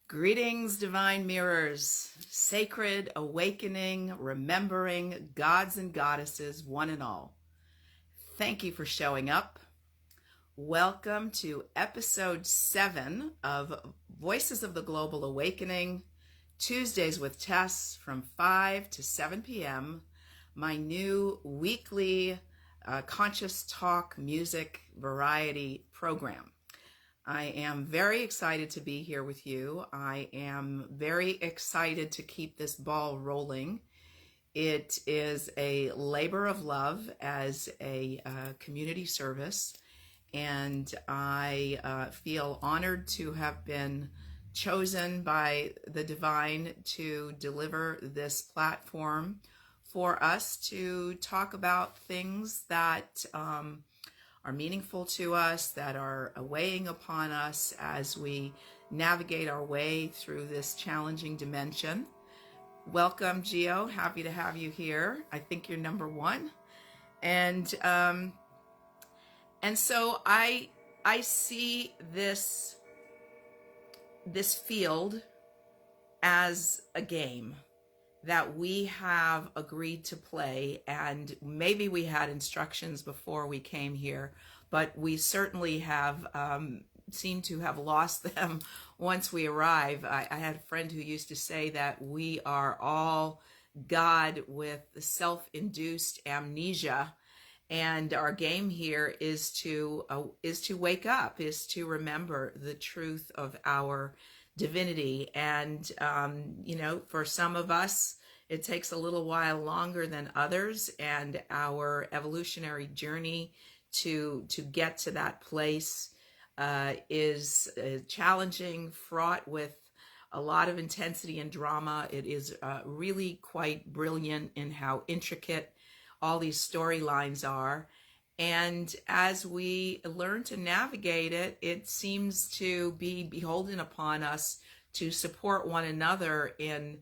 Greetings, divine mirrors, sacred awakening, remembering gods and goddesses, one and all. Thank you for showing up. Welcome to episode 7 of Voices of the Global Awakening, Tuesdays with TES from 5 to 7 p.m., my new weekly conscious talk music variety program. I am very excited to be here with you. I am very excited to keep this ball rolling. It is a labor of love as a community service, and I feel honored to have been chosen by the divine to deliver this platform for us to talk about things that are meaningful to us, that are weighing upon us as we navigate our way through this challenging dimension. Welcome, Gio. Happy to have you here. I think you're number one. And so I see this field as a game that we have agreed to play, and maybe we had instructions before we came here, but we certainly have seemed to have lost them once we arrive. I had a friend who used to say that we are all God with self-induced amnesia, and our game here is to wake up, is to remember the truth of our divinity. And for some of us it takes a little while longer than others, and our evolutionary journey to get to that place is challenging, fraught with a lot of intensity and drama. It is really quite brilliant in how intricate all these storylines are. And as we learn to navigate it, it seems to be beholden upon us to support one another in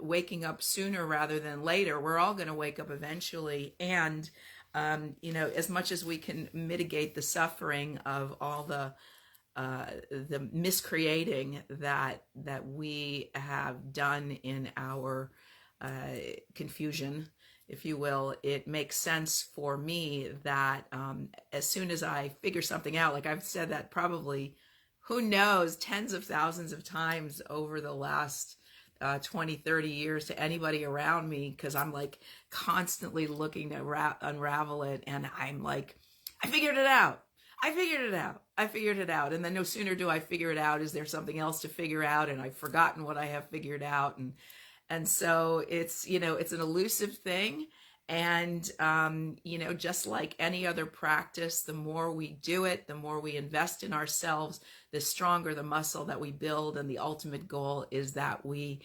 waking up sooner rather than later. We're all going to wake up eventually. And, as much as we can mitigate the suffering of all the miscreating that we have done in our confusion, if you will, it makes sense for me that as soon as I figure something out, like I've said that probably, who knows, tens of thousands of times over the last 20, 30 years to anybody around me, because I'm like constantly looking to unravel it, and I'm like, I figured it out. I figured it out. And then no sooner do I figure it out, is there something else to figure out, and I've forgotten what I have figured out. And so it's, it's an elusive thing. And, just like any other practice, the more we do it, the more we invest in ourselves, the stronger the muscle that we build. And the ultimate goal is that we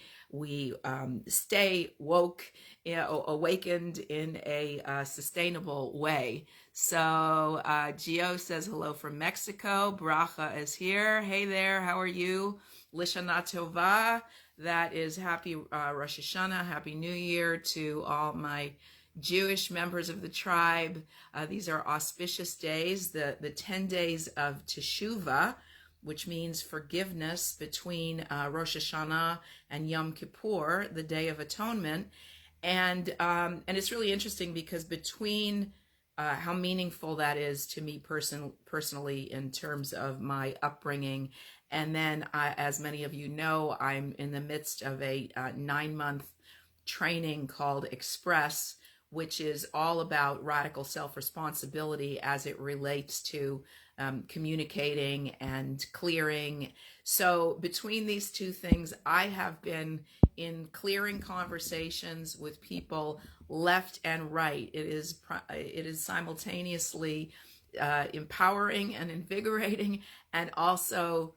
stay woke, awakened in a sustainable way. So Gio says hello from Mexico. Bracha is here. Hey there, how are you? Lishana Tova. That is happy Rosh Hashanah, happy New Year to all my Jewish members of the tribe. These are auspicious days, the 10 days of Teshuvah, which means forgiveness, between Rosh Hashanah and Yom Kippur, the Day of Atonement. And it's really interesting because between how meaningful that is to me personally in terms of my upbringing, and then as many of you know, I'm in the midst of a 9-month training called Express, which is all about radical self-responsibility as it relates to communicating and clearing. So between these two things, I have been in clearing conversations with people left and right. It is simultaneously empowering and invigorating, and also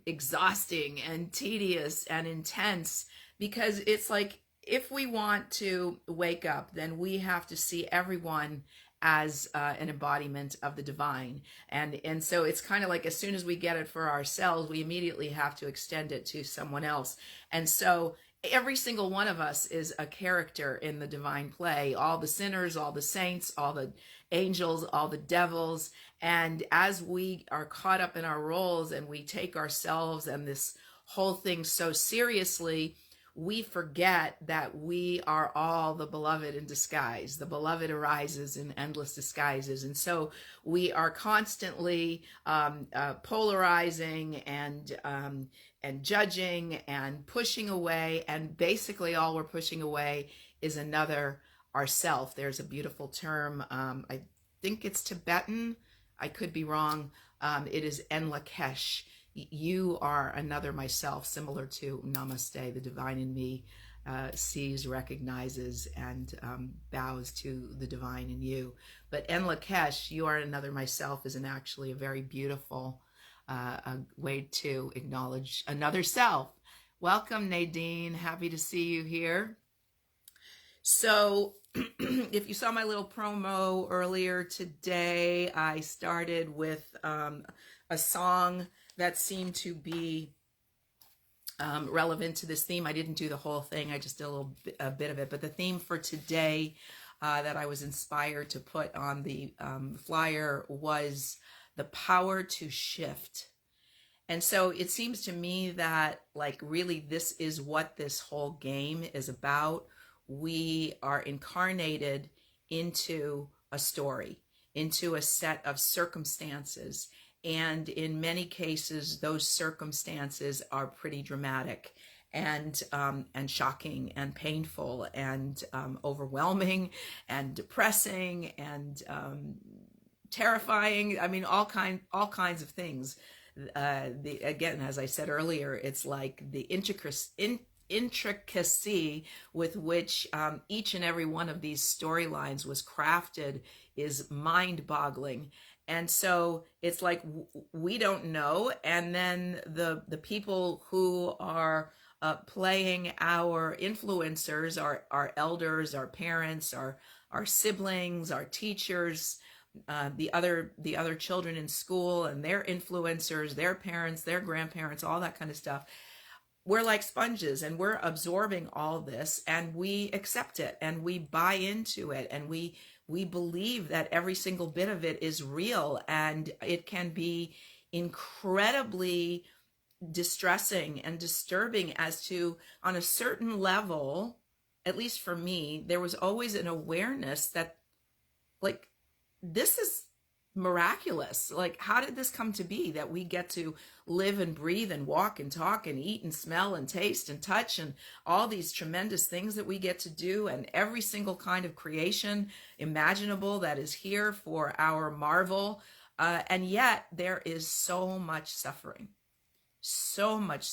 exhausting and tedious and intense, because it's like, if we want to wake up, then we have to see everyone as an embodiment of the divine. And so it's kind of like, as soon as we get it for ourselves, we immediately have to extend it to someone else. And so every single one of us is a character in the divine play, all the sinners, all the saints, all the angels, all the devils. And as we are caught up in our roles and we take ourselves and this whole thing so seriously, we forget that we are all the beloved in disguise. The beloved arises in endless disguises. And so we are constantly polarizing and judging and pushing away. And basically all we're pushing away is another ourself. There's a beautiful term. I think it's Tibetan. I could be wrong. It is enlakesh. You are another myself, similar to Namaste. The divine in me sees, recognizes, and bows to the divine in you. But enlakesh, you are another myself, is actually a very beautiful way to acknowledge another self. Welcome, Nadine. Happy to see you here. So if you saw my little promo earlier today, I started with a song that seemed to be relevant to this theme. I didn't do the whole thing. I just did a bit of it. But the theme for today that I was inspired to put on the flyer was the power to shift. And so it seems to me that, like, really this is what this whole game is about. We are incarnated into a story, into a set of circumstances. And in many cases, those circumstances are pretty dramatic and shocking and painful and overwhelming and depressing and terrifying. I mean, all kinds of things. Again, as I said earlier, it's like the intricacy with which each and every one of these storylines was crafted is mind-boggling. And so it's like we don't know, and then the people who are playing our influencers, our elders, our parents, our siblings, our teachers, the other children in school, and their influencers, their parents, their grandparents, all that kind of stuff. We're like sponges, and we're absorbing all this, and we accept it, and we buy into it, and we believe that every single bit of it is real, and it can be incredibly distressing and disturbing as to, on a certain level, at least for me, there was always an awareness that, like, this is miraculous. Like, how did this come to be that we get to live and breathe and walk and talk and eat and smell and taste and touch and all these tremendous things that we get to do, and every single kind of creation imaginable that is here for our marvel, and yet there is so much suffering, so much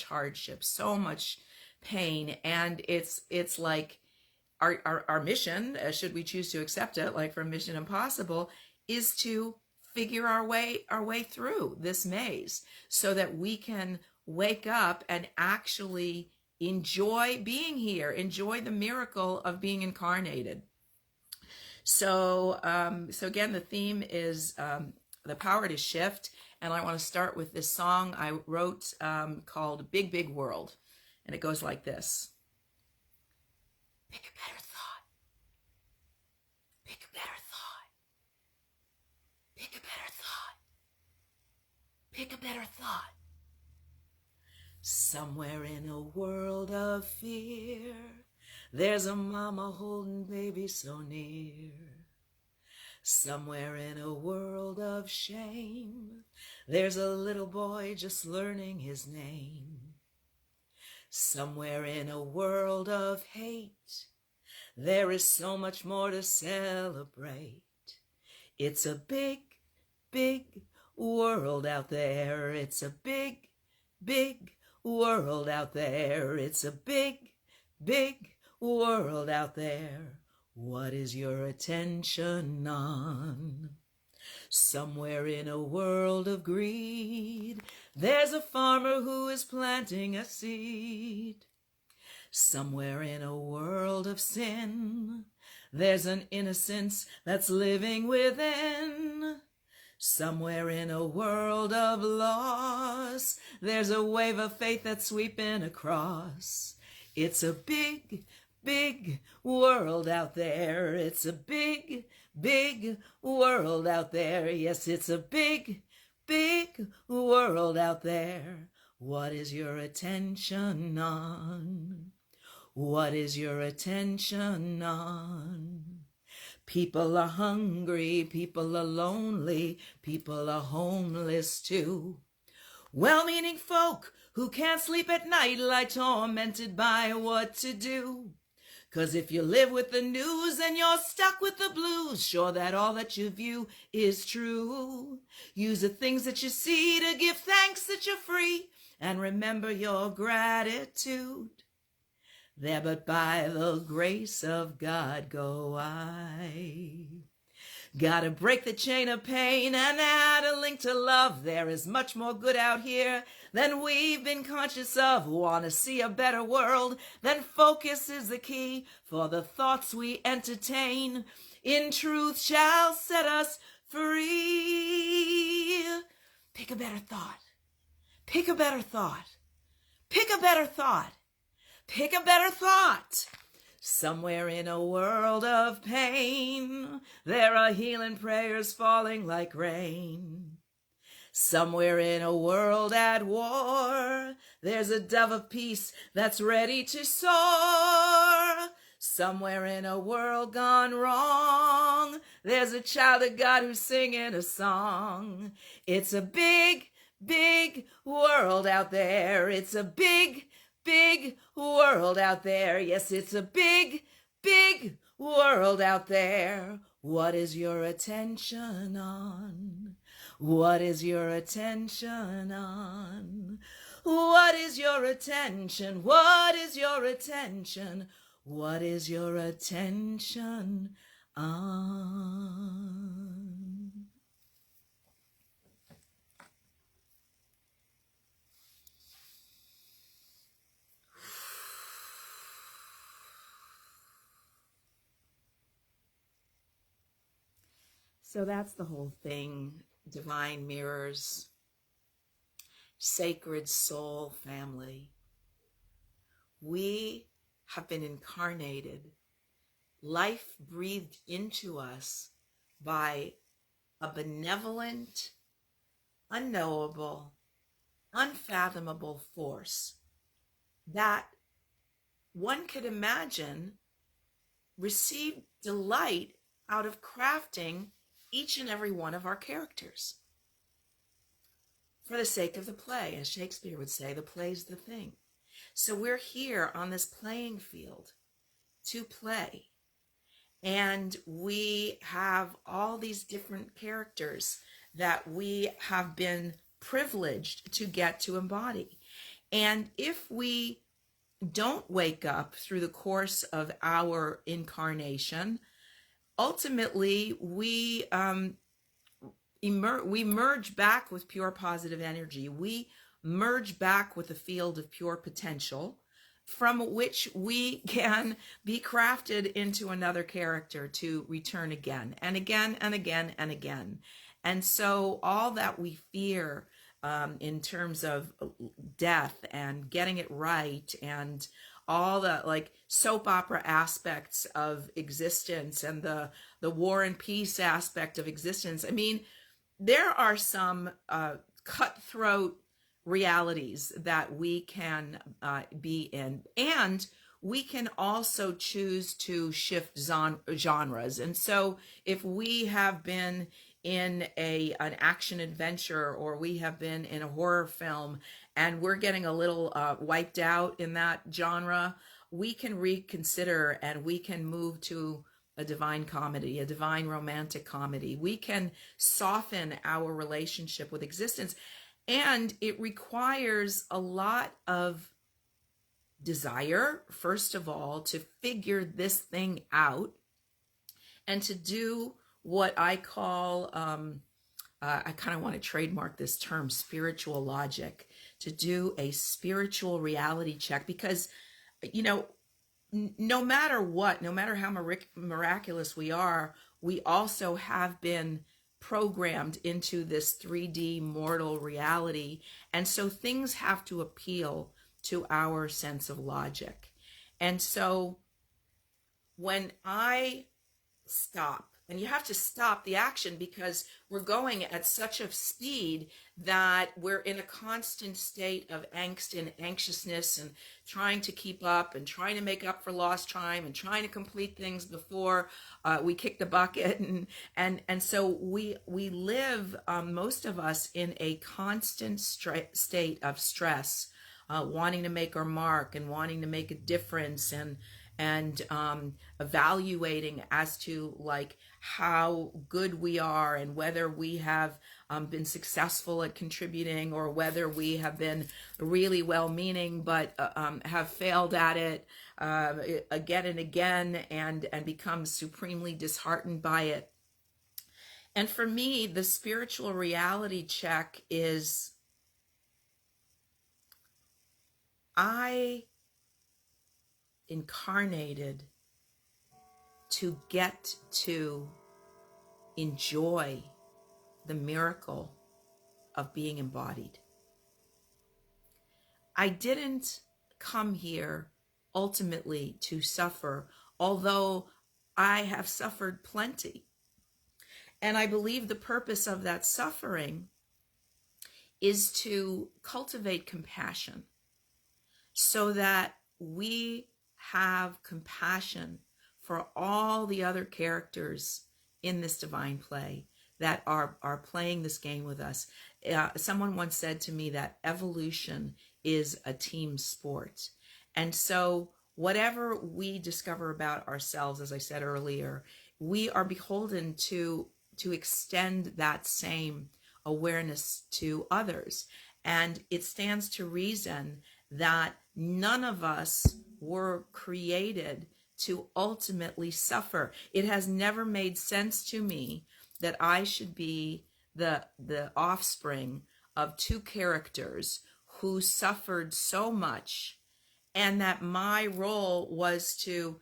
hardship, so much pain. And it's like our mission, should we choose to accept it, like from Mission Impossible, is to figure our way through this maze so that we can wake up and actually enjoy being here, enjoy the miracle of being incarnated. So again, the theme is the power to shift, and I want to start with this song I wrote called Big Big World, and it goes like this. Pick a better thought. Pick a better thought. Pick a better thought. Pick a better thought. Somewhere in a world of fear, there's a mama holding baby so near. Somewhere in a world of shame, there's a little boy just learning his name. Somewhere in a world of hate, there is so much more to celebrate. It's a big, big world out there. It's a big, big world out there. It's a big, big world out there. What is your attention on? Somewhere in a world of greed, there's a farmer who is planting a seed. Somewhere in a world of sin, there's an innocence that's living within. Somewhere in a world of loss, there's a wave of faith that's sweeping across. It's a big, big world out there. It's a big, big world out there. Yes, it's a big, big world out there. What is your attention on? What is your attention on? People are hungry, people are lonely, people are homeless too. Well-meaning folk who can't sleep at night lie tormented by what to do. 'Cause if you live with the news and you're stuck with the blues, sure that all that you view is true. Use the things that you see to give thanks that you're free, and remember your gratitude. There but by the grace of God go I. Gotta break the chain of pain and add a link to love. There is much more good out here than we've been conscious of. Wanna see a better world? Then focus is the key, for the thoughts we entertain in truth shall set us free. Pick a better thought. Pick a better thought. Pick a better thought. Pick a better thought. Somewhere in a world of pain, there are healing prayers falling like rain. Somewhere in a world at war, there's a dove of peace that's ready to soar. Somewhere in a world gone wrong, there's a child of God who's singing a song. It's a big, big world out there. It's a big, big world out there. Yes, it's a big, big world out there. What is your attention on? What is your attention on? What is your attention? What is your attention? What is your attention on? So that's the whole thing. Divine mirrors, sacred soul family. We have been incarnated, life breathed into us by a benevolent, unknowable, unfathomable force that one could imagine received delight out of crafting each and every one of our characters. For the sake of the play, as Shakespeare would say, the play's the thing. So we're here on this playing field to play. And we have all these different characters that we have been privileged to get to embody. And if we don't wake up through the course of our incarnation, ultimately we merge back with pure positive energy. We merge back with a field of pure potential from which we can be crafted into another character to return again and again and again and again. And so all that we fear in terms of death and getting it right and all the like soap opera aspects of existence and the war and peace aspect of existence. I mean, there are some cutthroat realities that we can be in, and we can also choose to shift genres. And so if we have been in an action adventure, or we have been in a horror film and we're getting a little wiped out in that genre, we can reconsider and we can move to a divine comedy, a divine romantic comedy. We can soften our relationship with existence. And it requires a lot of desire, first of all, to figure this thing out and to do what I call, I kind of want to trademark this term, spiritual logic, to do a spiritual reality check. Because, you know, no matter what, no matter how miraculous we are, we also have been programmed into this 3D mortal reality. And so things have to appeal to our sense of logic. And so when I stop And you have to stop the action because we're going at such a speed that we're in a constant state of angst and anxiousness and trying to keep up and trying to make up for lost time and trying to complete things before we kick the bucket. And so we live, most of us, in a constant state of stress, wanting to make our mark and wanting to make a difference, and evaluating as to like how good we are and whether we have been successful at contributing, or whether we have been really well-meaning but have failed at it again and again, and become supremely disheartened by it. And for me, the spiritual reality check is, I incarnated to get to enjoy the miracle of being embodied. I didn't come here ultimately to suffer, although I have suffered plenty. And I believe the purpose of that suffering is to cultivate compassion so that we have compassion for all the other characters in this divine play that are playing this game with us. Someone once said to me that evolution is a team sport. And so whatever we discover about ourselves, as I said earlier, we are beholden to extend that same awareness to others. And it stands to reason that none of us were created to ultimately suffer. It has never made sense to me that I should be the offspring of two characters who suffered so much, and that my role was to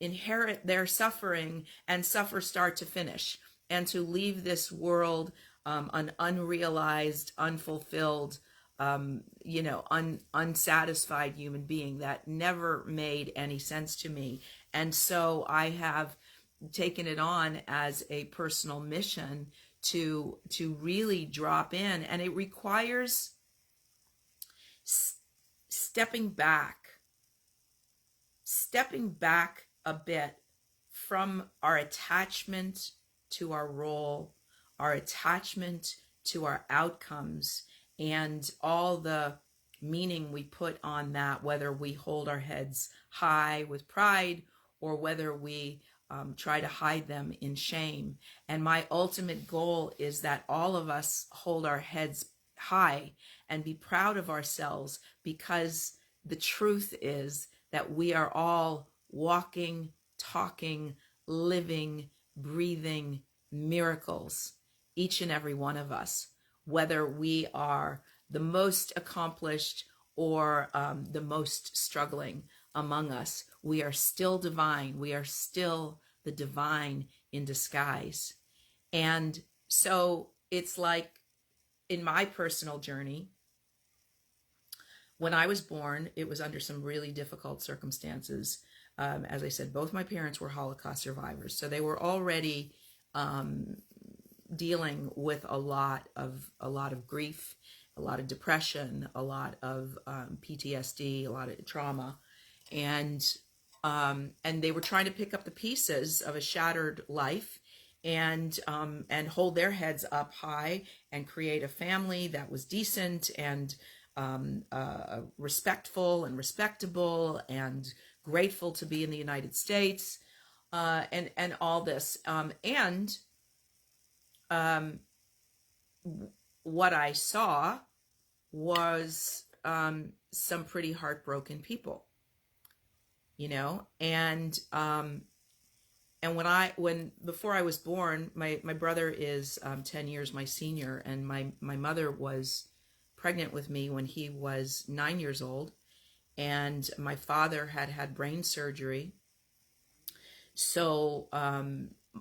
inherit their suffering and suffer start to finish, and to leave this world an unrealized, unfulfilled, unsatisfied human being. That never made any sense to me. And so I have taken it on as a personal mission to really drop in, and it requires stepping back a bit from our attachment to our role, our attachment to our outcomes, and all the meaning we put on that, whether we hold our heads high with pride or whether we try to hide them in shame. And my ultimate goal is that all of us hold our heads high and be proud of ourselves, because the truth is that we are all walking, talking, living, breathing miracles, each and every one of us, whether we are the most accomplished or the most struggling among us. We are still divine. We are still the divine in disguise. And so it's like, in my personal journey, when I was born, it was under some really difficult circumstances. As I said, both my parents were Holocaust survivors, so they were already dealing with a lot of grief, a lot of depression, a lot of PTSD, a lot of trauma, and they were trying to pick up the pieces of a shattered life and hold their heads up high and create a family that was decent and respectful and respectable and grateful to be in the United States, and all this. What I saw was some pretty heartbroken people, and before I was born, my brother is 10 years my senior, and my mother was pregnant with me when he was 9 years old, and my father had brain surgery. So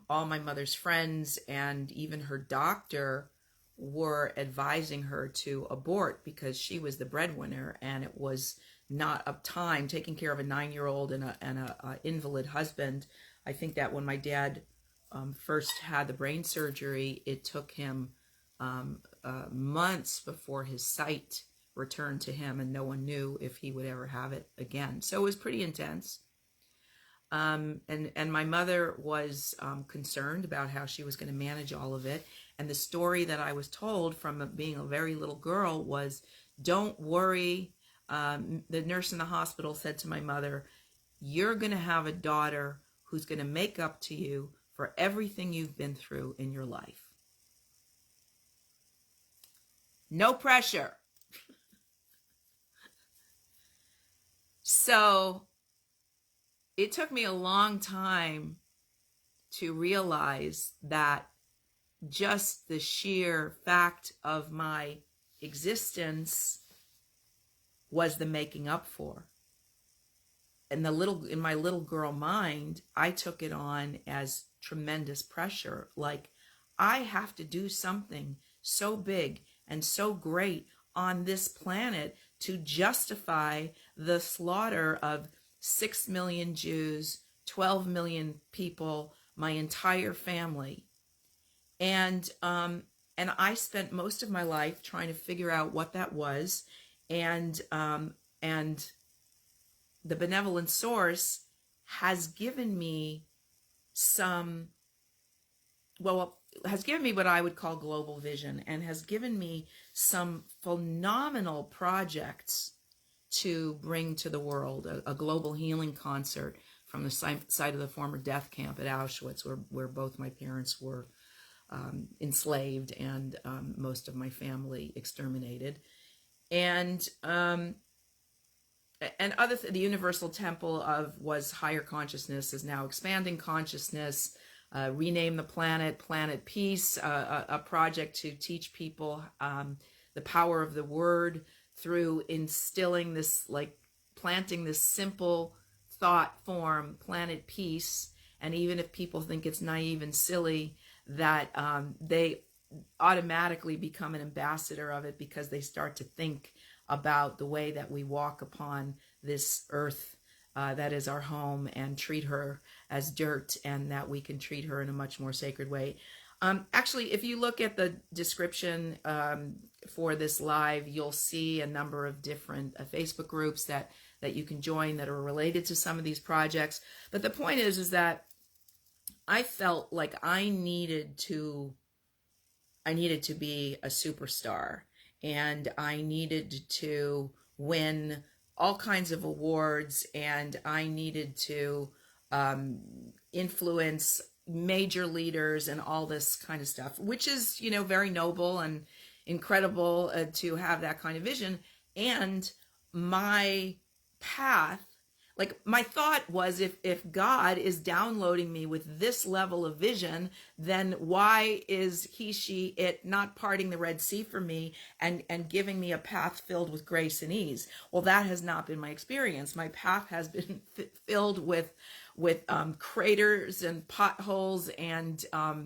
all my mother's friends and even her doctor were advising her to abort because she was the breadwinner, and it was not up time taking care of a 9-year-old and a invalid husband. I think that when my dad first had the brain surgery, it took him months before his sight returned to him, and no one knew if he would ever have it again. So it was pretty intense. And my mother was concerned about how she was going to manage all of it. And the story that I was told from being a very little girl was, don't worry. The nurse in the hospital said to my mother, you're going to have a daughter who's going to make up to you for everything you've been through in your life. No pressure. So it took me a long time to realize that just the sheer fact of my existence was the making up for. And in my little girl mind, I took it on as tremendous pressure. Like, I have to do something so big and so great on this planet to justify the slaughter of 6 million Jews, 12 million people, my entire family. And I spent most of my life trying to figure out what that was. And the benevolent source has given me has given me what I would call global vision, and has given me some phenomenal projects to bring to the world. A global healing concert from the site of the former death camp at Auschwitz, where both my parents were enslaved and most of my family exterminated. And the Universal Temple was higher consciousness, is now expanding consciousness. Rename the Planet, Planet Peace, a project to teach people the power of the word through instilling this, like planting this simple thought form, Planet Peace. And even if people think it's naive and silly, that they automatically become an ambassador of it, because they start to think about the way that we walk upon this earth that is our home, and treat her as dirt, and that we can treat her in a much more sacred way. Actually, if you look at the description for this live, you'll see a number of different Facebook groups that you can join that are related to some of these projects. But the point is that I felt like I needed to be a superstar, and I needed to win all kinds of awards, and I needed to influence major leaders and all this kind of stuff, which is, very noble and incredible to have that kind of vision. And my path, like my thought was, if God is downloading me with this level of vision, then why is it not parting the Red Sea for me and giving me a path filled with grace and ease? Well, that has not been my experience. My path has been filled with craters and potholes and all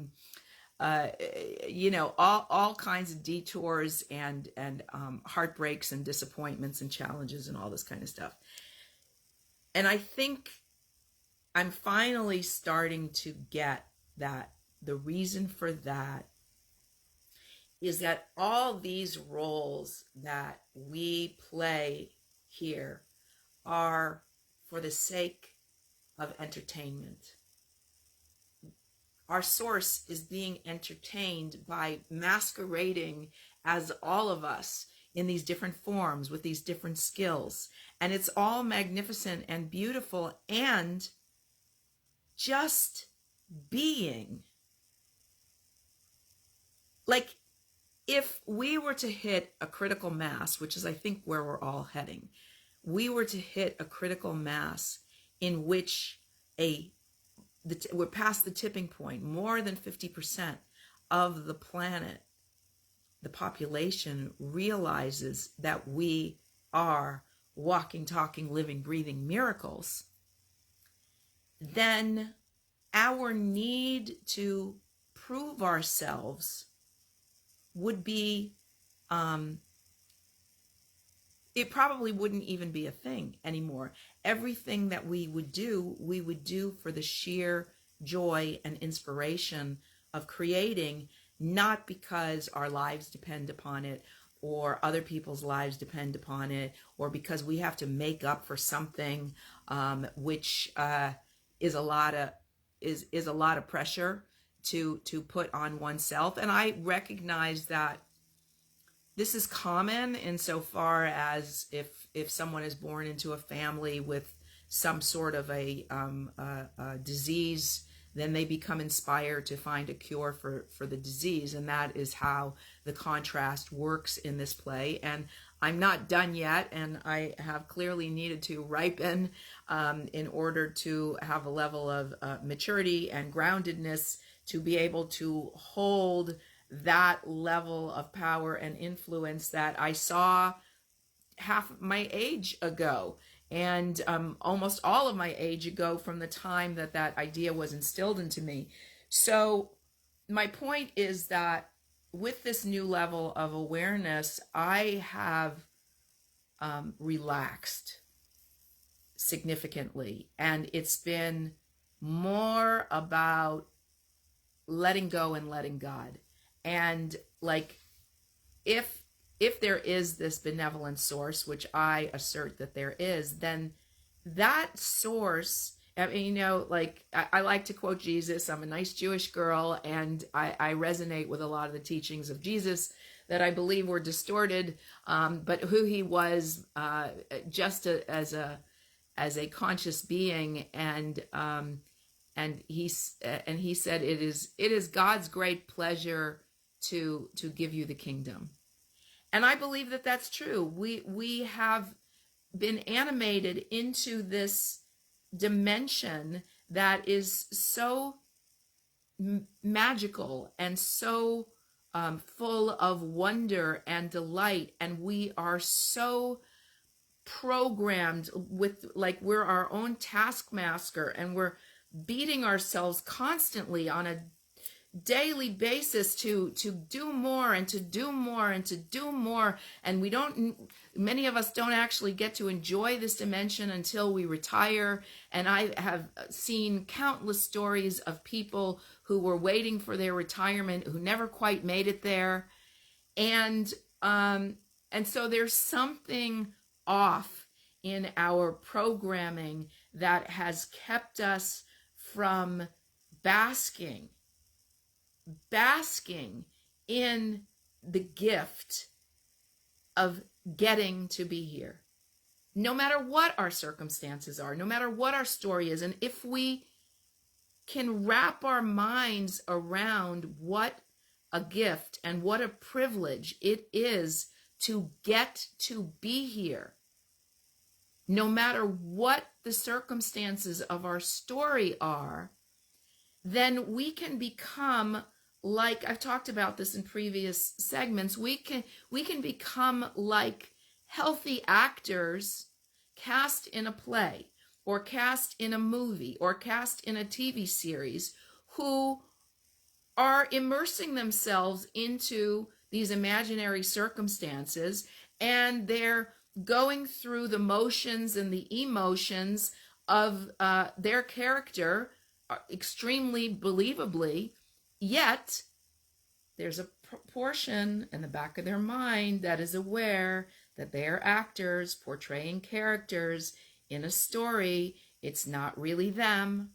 kinds of detours and heartbreaks and disappointments and challenges and all this kind of stuff. And I think I'm finally starting to get that the reason for that is that all these roles that we play here are for the sake of entertainment. Our source is being entertained by masquerading as all of us in these different forms with these different skills. And it's all magnificent and beautiful and just being. Like, if we were to hit a critical mass, which is I think where we're all heading, we were to hit a critical mass in which we're past the tipping point, more than 50% of the planet, the population realizes that we are walking, talking, living, breathing miracles, then our need to prove ourselves would be, it probably wouldn't even be a thing anymore. Everything that we would do for the sheer joy and inspiration of creating, not because our lives depend upon it or other people's lives depend upon it, or because we have to make up for something, which is a lot of is a lot of pressure to put on oneself. And I recognize that this is common insofar as if someone is born into a family with some sort of a disease, then they become inspired to find a cure for the disease. And that is how the contrast works in this play. And I'm not done yet, and I have clearly needed to ripen in order to have a level of maturity and groundedness to be able to hold that level of power and influence that I saw half of my age ago, and almost all of my age ago from the time that that idea was instilled into me. So my point is that with this new level of awareness, I have relaxed significantly, and it's been more about letting go and letting God. And like, if there is this benevolent source, which I assert that there is, then that source, I mean, you know, like I like to quote Jesus. I'm a nice Jewish girl, and I resonate with a lot of the teachings of Jesus that I believe were distorted, but who he was just as a conscious being, and he said it is God's great pleasure to give you the kingdom. And I believe that that's true. We have been animated into this dimension that is so magical and so full of wonder and delight, and we are so programmed with, like, we're our own taskmaster, and we're beating ourselves constantly on a daily basis to do more and to do more and to do more. And many of us don't actually get to enjoy this dimension until we retire. And I have seen countless stories of people who were waiting for their retirement who never quite made it there. And so there's something off in our programming that has kept us from basking in the gift of getting to be here, no matter what our circumstances are, no matter what our story is. And if we can wrap our minds around what a gift and what a privilege it is to get to be here, no matter what the circumstances of our story are, then we can become, like I've talked about this in previous segments, we can become like healthy actors cast in a play or cast in a movie or cast in a TV series, who are immersing themselves into these imaginary circumstances, and they're going through the motions and the emotions of their character extremely believably, yet there's a portion in the back of their mind that is aware that they are actors portraying characters in a story. It's not really them.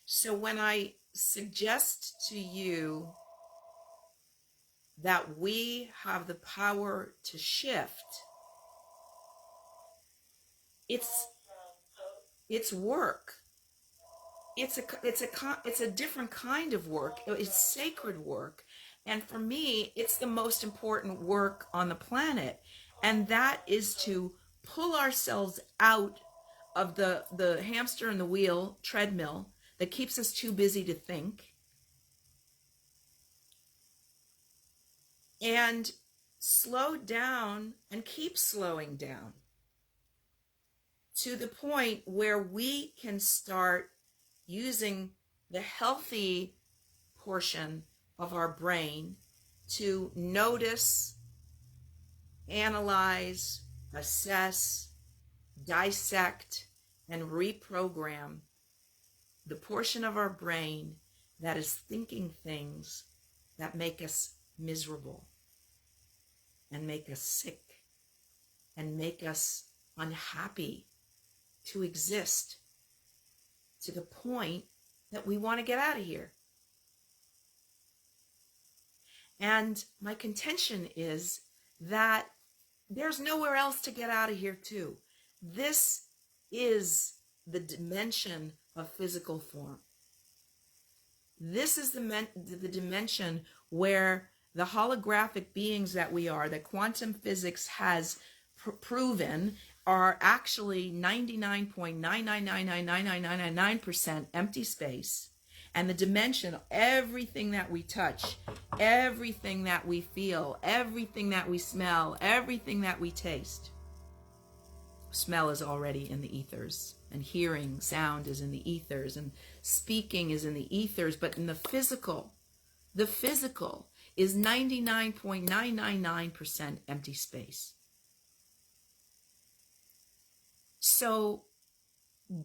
So when I suggest to you that we have the power to shift, it's work. It's a different kind of work. It's sacred work. And for me, it's the most important work on the planet. And that is to pull ourselves out of the hamster and the wheel treadmill that keeps us too busy to think, and slow down and keep slowing down to the point where we can start using the healthy portion of our brain to notice analyze, assess, dissect, and reprogram the portion of our brain that is thinking things that make us miserable and make us sick and make us unhappy to exist to the point that we want to get out of here. And my contention is that there's nowhere else to get out of here too. This is the dimension of physical form. This is the dimension where the holographic beings that we are, that quantum physics has proven are actually 99.9999999% empty space. And the dimension, everything that we touch, everything that we feel, everything that we smell, everything that we taste. Smell is already in the ethers, and hearing, sound is in the ethers, and speaking is in the ethers, but in the physical is 99.999% empty space. So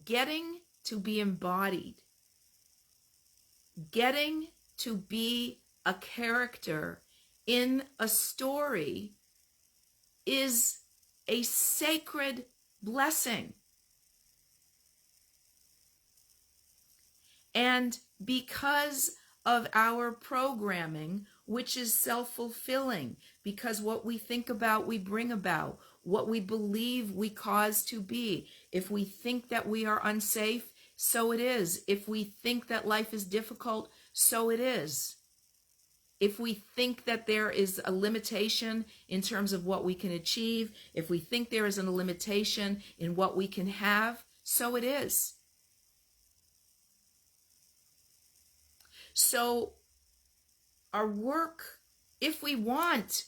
getting to be embodied, getting to be a character in a story is a sacred blessing. And because of our programming, which is self-fulfilling, because what we think about, we bring about, what we believe we cause to be. If we think that we are unsafe, so it is. If we think that life is difficult, so it is. If we think that there is a limitation in terms of what we can achieve, if we think there is a limitation in what we can have, so it is. So our work, if we want,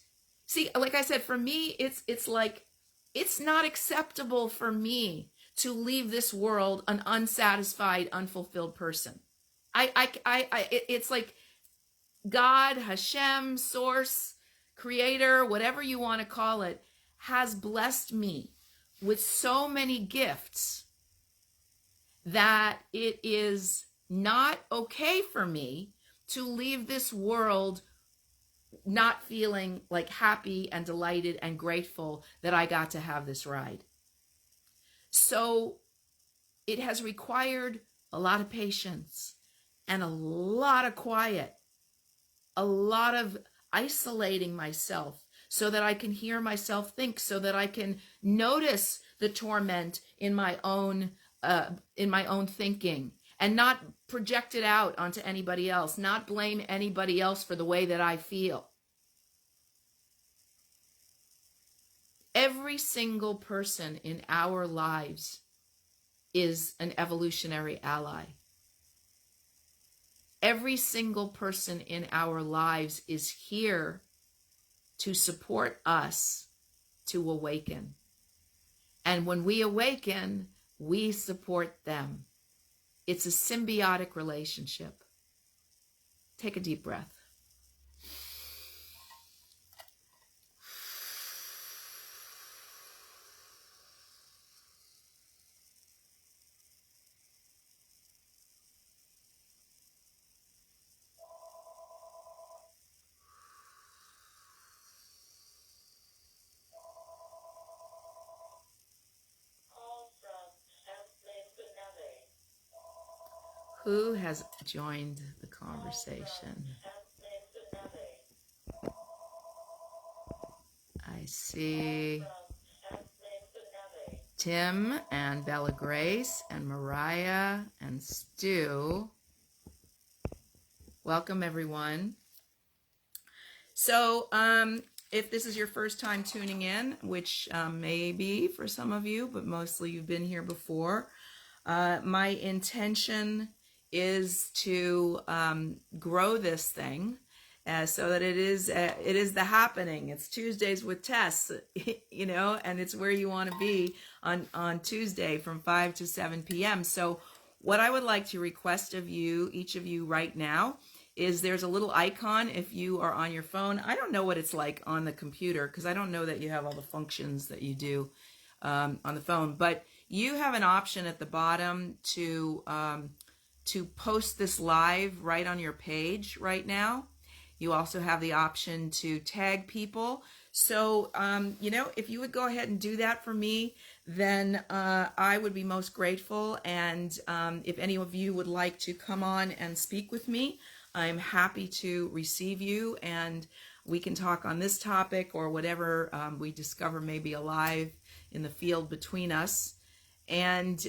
see, like I said, for me, it's like, it's not acceptable for me to leave this world an unsatisfied, unfulfilled person. It's like God, Hashem, Source, Creator, whatever you want to call it, has blessed me with so many gifts that it is not okay for me to leave this world not feeling like happy and delighted and grateful that I got to have this ride. So it has required a lot of patience and a lot of quiet, a lot of isolating myself so that I can hear myself think, so that I can notice the torment in my own thinking and not project it out onto anybody else, not blame anybody else for the way that I feel. Every single person in our lives is an evolutionary ally. Every single person in our lives is here to support us to awaken. And when we awaken, we support them. It's a symbiotic relationship. Take a deep breath. Who has joined the conversation? I see Tim and Bella Grace and Mariah and Stu. Welcome, everyone. So if this is your first time tuning in, which may be for some of you, but mostly you've been here before, my intention is to grow this thing so that it is the happening. It's Tuesdays with TES, you know, and it's where you want to be on Tuesday from 5 to 7 p.m. So what I would like to request of you, each of you right now, is there's a little icon if you are on your phone. I don't know what it's like on the computer because I don't know that you have all the functions that you do on the phone, but you have an option at the bottom to post this live right on your page right now. You also have the option to tag people. So, if you would go ahead and do that for me, then I would be most grateful. And if any of you would like to come on and speak with me, I'm happy to receive you, and we can talk on this topic or whatever we discover may be alive in the field between us. And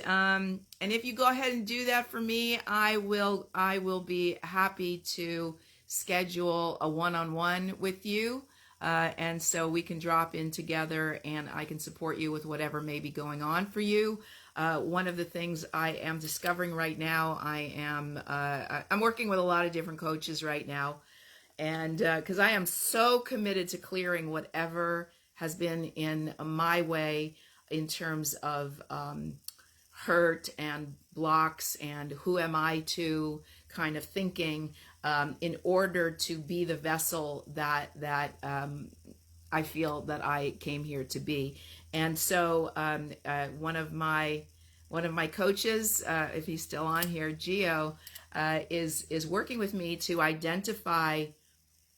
if you go ahead and do that for me, I will be happy to schedule a one-on-one with you, and so we can drop in together, and I can support you with whatever may be going on for you. One of the things I am discovering right now, I'm working with a lot of different coaches right now, and because I am so committed to clearing whatever has been in my way in terms of hurt and blocks and who am I to kind of thinking, in order to be the vessel that I feel that I came here to be. And so one of my coaches, if he's still on here, Gio, is working with me to identify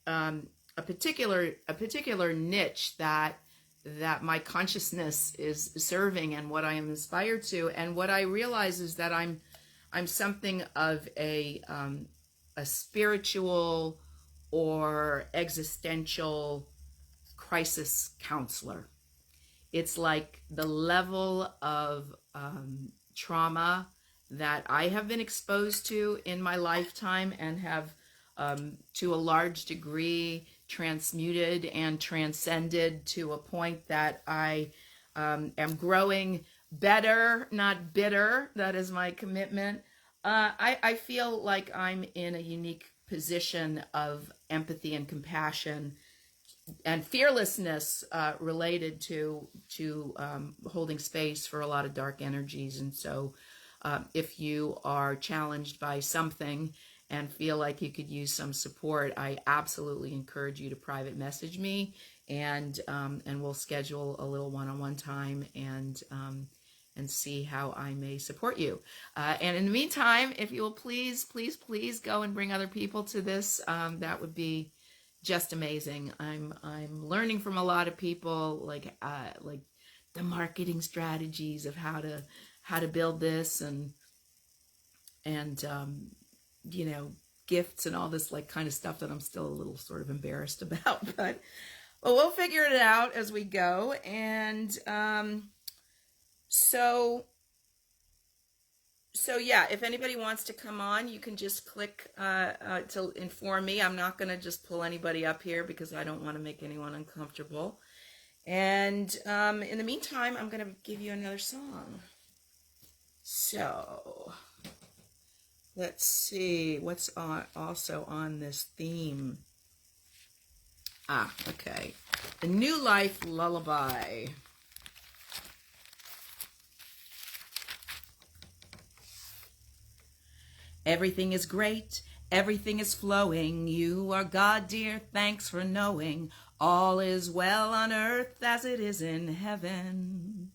a particular niche that my consciousness is serving and what I am inspired to. And what I realize is that I'm something of a spiritual or existential crisis counselor. It's like the level of trauma that I have been exposed to in my lifetime and have to a large degree transmuted and transcended to a point that I am growing better, not bitter. That is my commitment. I feel like I'm in a unique position of empathy and compassion and fearlessness related to holding space for a lot of dark energies. And so if you are challenged by something and feel like you could use some support, I absolutely encourage you to private message me, and we'll schedule a little one-on-one time and see how I may support you. And in the meantime, if you will please go and bring other people to this, that would be just amazing. I'm learning from a lot of people, like the marketing strategies of how to build this and gifts and all this like kind of stuff that I'm still a little sort of embarrassed about, but we'll figure it out as we go. And so yeah, if anybody wants to come on, you can just click to inform me. I'm not going to just pull anybody up here because I don't want to make anyone uncomfortable. And in the meantime, I'm going to give you another song. So let's see what's also on this theme. Okay. The New Life Lullaby. Everything is great, everything is flowing. You are God, dear, thanks for knowing. All is well on earth as it is in heaven.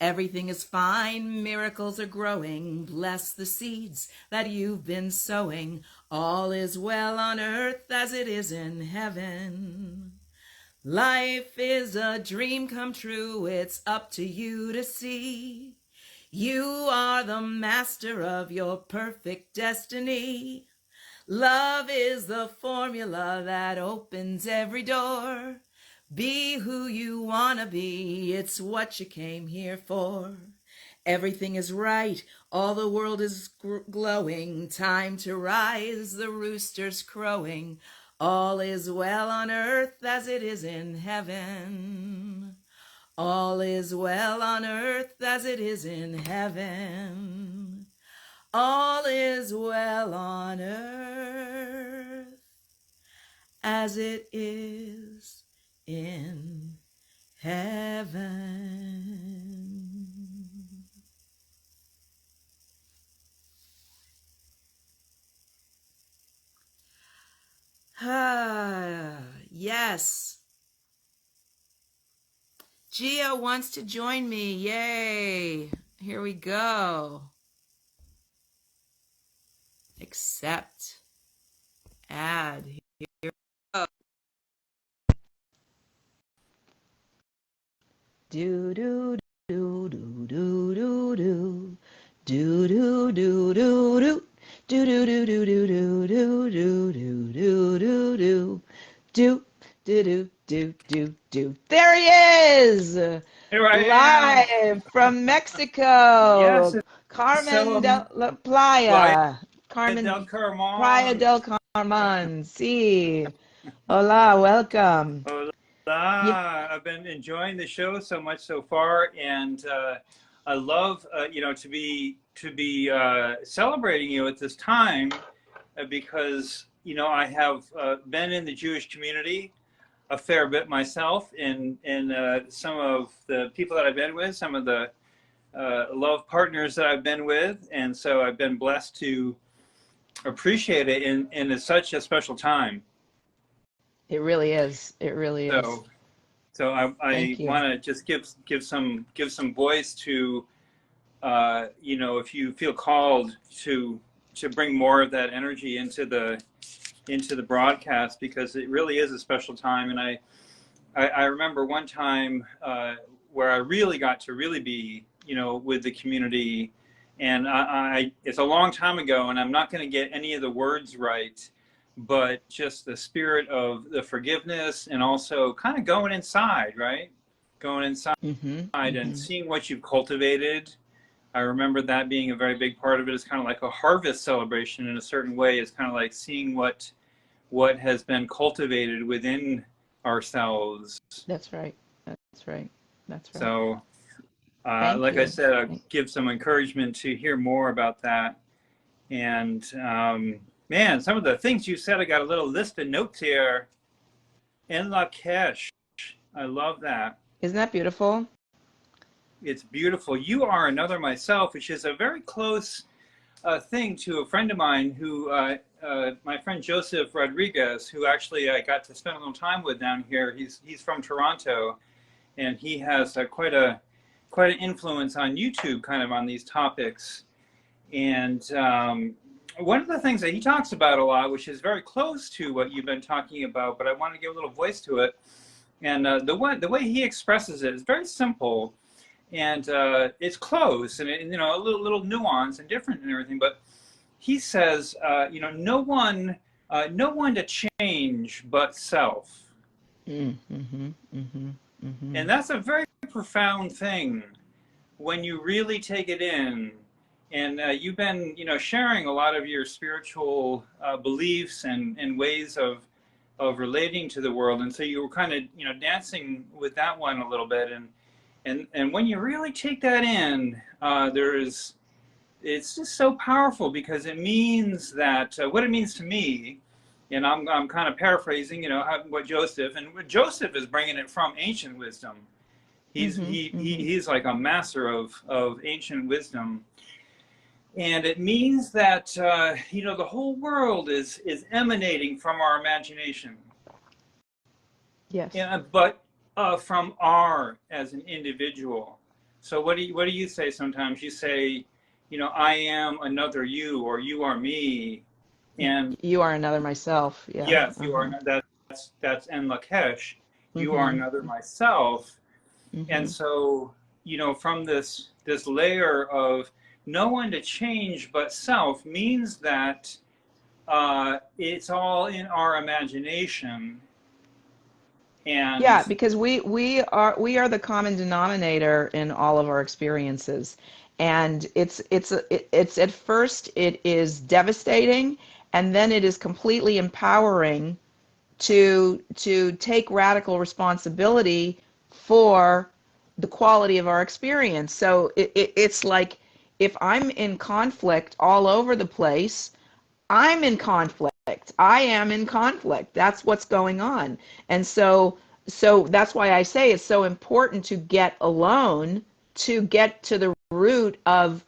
Everything is fine, miracles are growing. Bless the seeds that you've been sowing. All is well on earth as it is in heaven. Life is a dream come true, it's up to you to see. You are the master of your perfect destiny. Love is the formula that opens every door. Be who you want to be, it's what you came here for. Everything is right, all the world is glowing. Time to rise, the rooster's crowing. All is well on earth as it is in heaven. All is well on earth as it is in heaven. All is well on earth as it is in heaven. Yes. Gia wants to join me. Yay. Here we go. Accept. Add. Here we go. Do do do do do do do. Do do do do do. Do do do do do do do do do do do do. Do do do do do do. There he is! Here I am. Live from Yes, Mexico. it's Carmen so de la Playa Playa. del Carmen Playa Carmen. del Carmen. Sí. Hola, welcome. Hola. Yeah, I've been enjoying the show so much so far, and I love to be celebrating you at this time because I have been in the Jewish community a fair bit myself, in some of the people that I've been with, some of the love partners that I've been with, and so I've been blessed to appreciate it in such a special time. it really is. It really is. So so I Thank you. want to just give some voice to if you feel called to bring more of that energy into the broadcast, because it really is a special time. And I remember one time where I really got to really be with the community, and it's a long time ago, and I'm not going to get any of the words right, but just the spirit of the forgiveness, and also kind of going inside, right? Going inside Mm-hmm. and Mm-hmm. seeing what you've cultivated. I remember that being a very big part of it. It's kind of like a harvest celebration in a certain way. It's kind of like seeing what has been cultivated within ourselves. That's right. That's right. That's right. So, Thank like I you. said, I'll give some encouragement to hear more about that. And man, some of the things you said, I got a little list of notes here. En la Kesh. I love that. Isn't that beautiful? It's beautiful. You are another myself, which is a very close thing to a friend of mine who, my friend Joseph Rodriguez, who actually I got to spend a little time with down here. He's from Toronto, and he has quite an influence on YouTube, kind of on these topics. And one of the things that he talks about a lot, which is very close to what you've been talking about, but I want to give a little voice to it. And the way he expresses it is very simple, and it's close, and a little nuance and different and everything. But he says, no one to change but self. Mm-hmm. Mm-hmm. Mm-hmm. And that's a very profound thing when you really take it in. And you've been, sharing a lot of your spiritual beliefs and ways of relating to the world. And so you were kind of, dancing with that one a little bit. And when you really take that in, it's just so powerful, because it means that what it means to me, and I'm kind of paraphrasing, what Joseph is bringing it from ancient wisdom. He's Mm-hmm. he, he Mm-hmm. he's like a master of ancient wisdom, and it means that the whole world is emanating from our imagination, Yes. yeah, but from our as an individual. So what do you say sometimes? You say, I am another you, or you are me, and You are another myself. Yeah. yes, you are. Uh-huh. That's En Lakesh. You are Mm-hmm. another myself. And Mm-hmm. so, from this layer of no one to change but self, means that it's all in our imagination. And Yeah, because we are the common denominator in all of our experiences, and it's at first it is devastating, and then it is completely empowering to take radical responsibility for the quality of our experience. So it's like if I'm in conflict all over the place, I'm in conflict. I am in conflict. That's what's going on. And so that's why I say it's so important to get alone, to get to the root of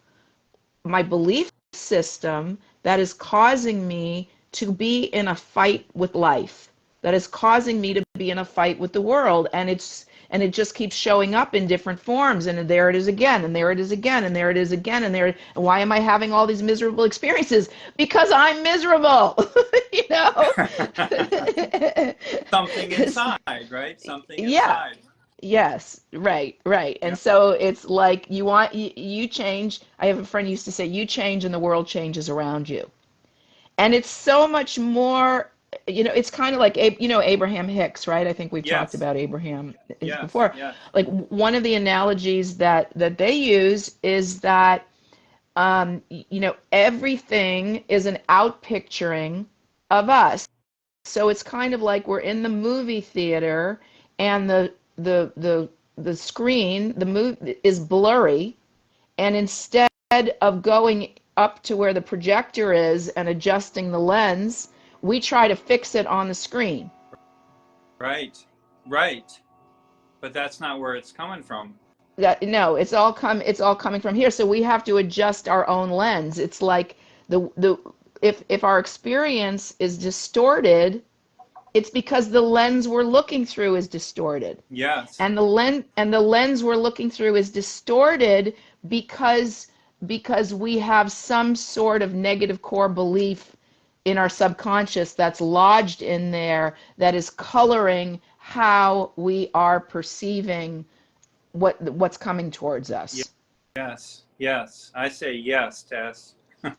my belief system that is causing me to be in a fight with life. that is causing me to be in a fight with the world. And it just keeps showing up in different forms, and there it is again, and there it is again, and there it is again, and why am I having all these miserable experiences? Because I'm miserable. You know. Something inside, right? Something Yeah. inside. Yes, right, right. And Yep. so it's like you change. I have a friend who used to say, you change and the world changes around you. And it's so much more, it's kind of like, Abraham Hicks, right? I think we've talked Yes. about Abraham Yes. before. Yes. Like one of the analogies that they use is that, everything is an outpicturing of us. So it's kind of like we're in the movie theater, and the screen, the movie is blurry, and instead of going up to where the projector is and adjusting the lens, we try to fix it on the screen. Right. Right. But that's not where it's coming from. That no, it's all coming from here. So we have to adjust our own lens. It's like the if our experience is distorted, it's because the lens we're looking through is distorted. Yes. And the lens we're looking through is distorted because we have some sort of negative core belief in our subconscious that's lodged in there, that is coloring how we are perceiving what's coming towards us. Yes. Yes. I say yes, Tess.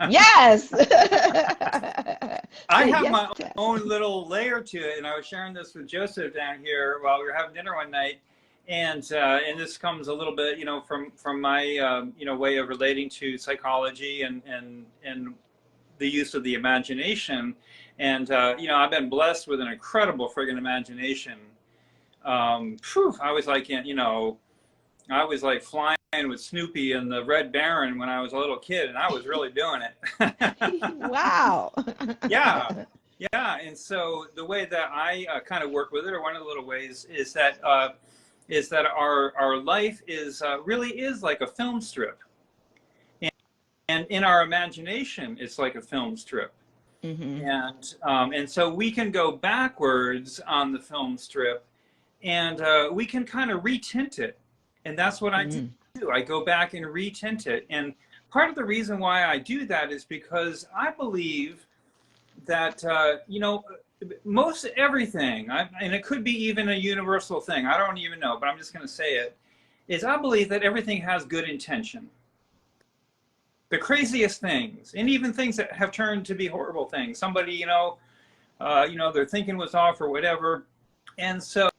Yes. I Say have yes, my Tess. own little layer to it, and I was sharing this with Joseph down here while we were having dinner one night, and this comes a little bit, from my way of relating to psychology and the use of the imagination, and I've been blessed with an incredible friggin' imagination. I was like, I was like flying with Snoopy and the Red Baron when I was a little kid, and I was really doing it. Wow. Yeah, yeah. And so the way that I kind of work with it, or one of the little ways, is that our life is really is like a film strip, and in our imagination, it's like a film strip. Hmm. And so we can go backwards on the film strip, and we can kind of retint it, and that's what I do. Mm. I go back and retint it, and part of the reason why I do that is because I believe that most everything, and it could be even a universal thing, I don't even know, but I'm just going to say it, is I believe that everything has good intention. The craziest things, and even things that have turned to be horrible things, somebody their thinking was off or whatever, and so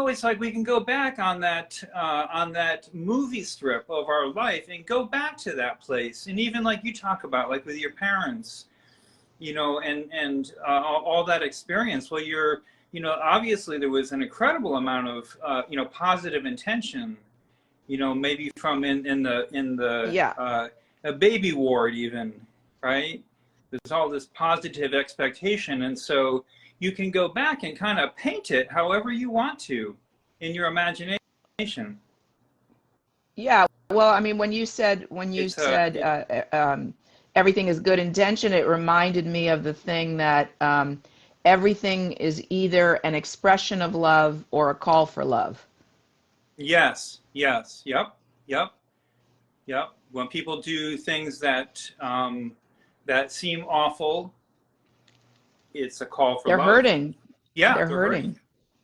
it's like we can go back on that movie strip of our life and go back to that place, and even like you talk about, like with your parents, and all that experience. Well, obviously there was an incredible amount of positive intention, maybe from in the Yeah. a baby ward even, right? There's all this positive expectation, and so you can go back and kind of paint it however you want to in your imagination. Yeah. Well, I mean, when you It's said everything is good intention, it reminded me of the thing that everything is either an expression of love or a call for love. yes, yes, yep, yep, yep. When people do things that seem awful, it's a call for They're love. hurting. Yeah, They're they're hurting. hurting.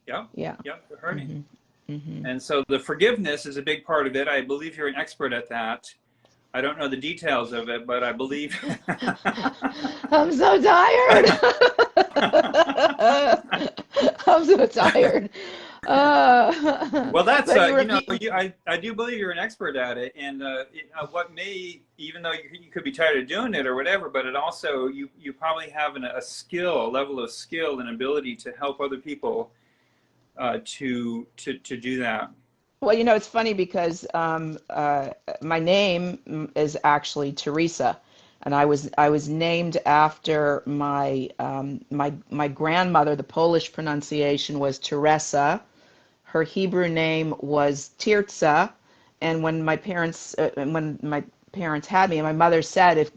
Yep, Yeah. yep, they're hurting. Hmm. Hmm. And so the forgiveness is a big part of it. I believe you're an expert at that. I don't know the details of it, but I believe. I'm so tired. I'm so tired. Well, that's But you. I do believe you're an expert at it, and what may, even though you could be tired of doing it or whatever, but it also you probably have a level of skill and ability to help other people to do that. Well, it's funny because my name is actually Teresa, and I was named after my grandmother. The Polish pronunciation was Teresa. Her Hebrew name was Tirza, and when my parents had me, and my mother said, if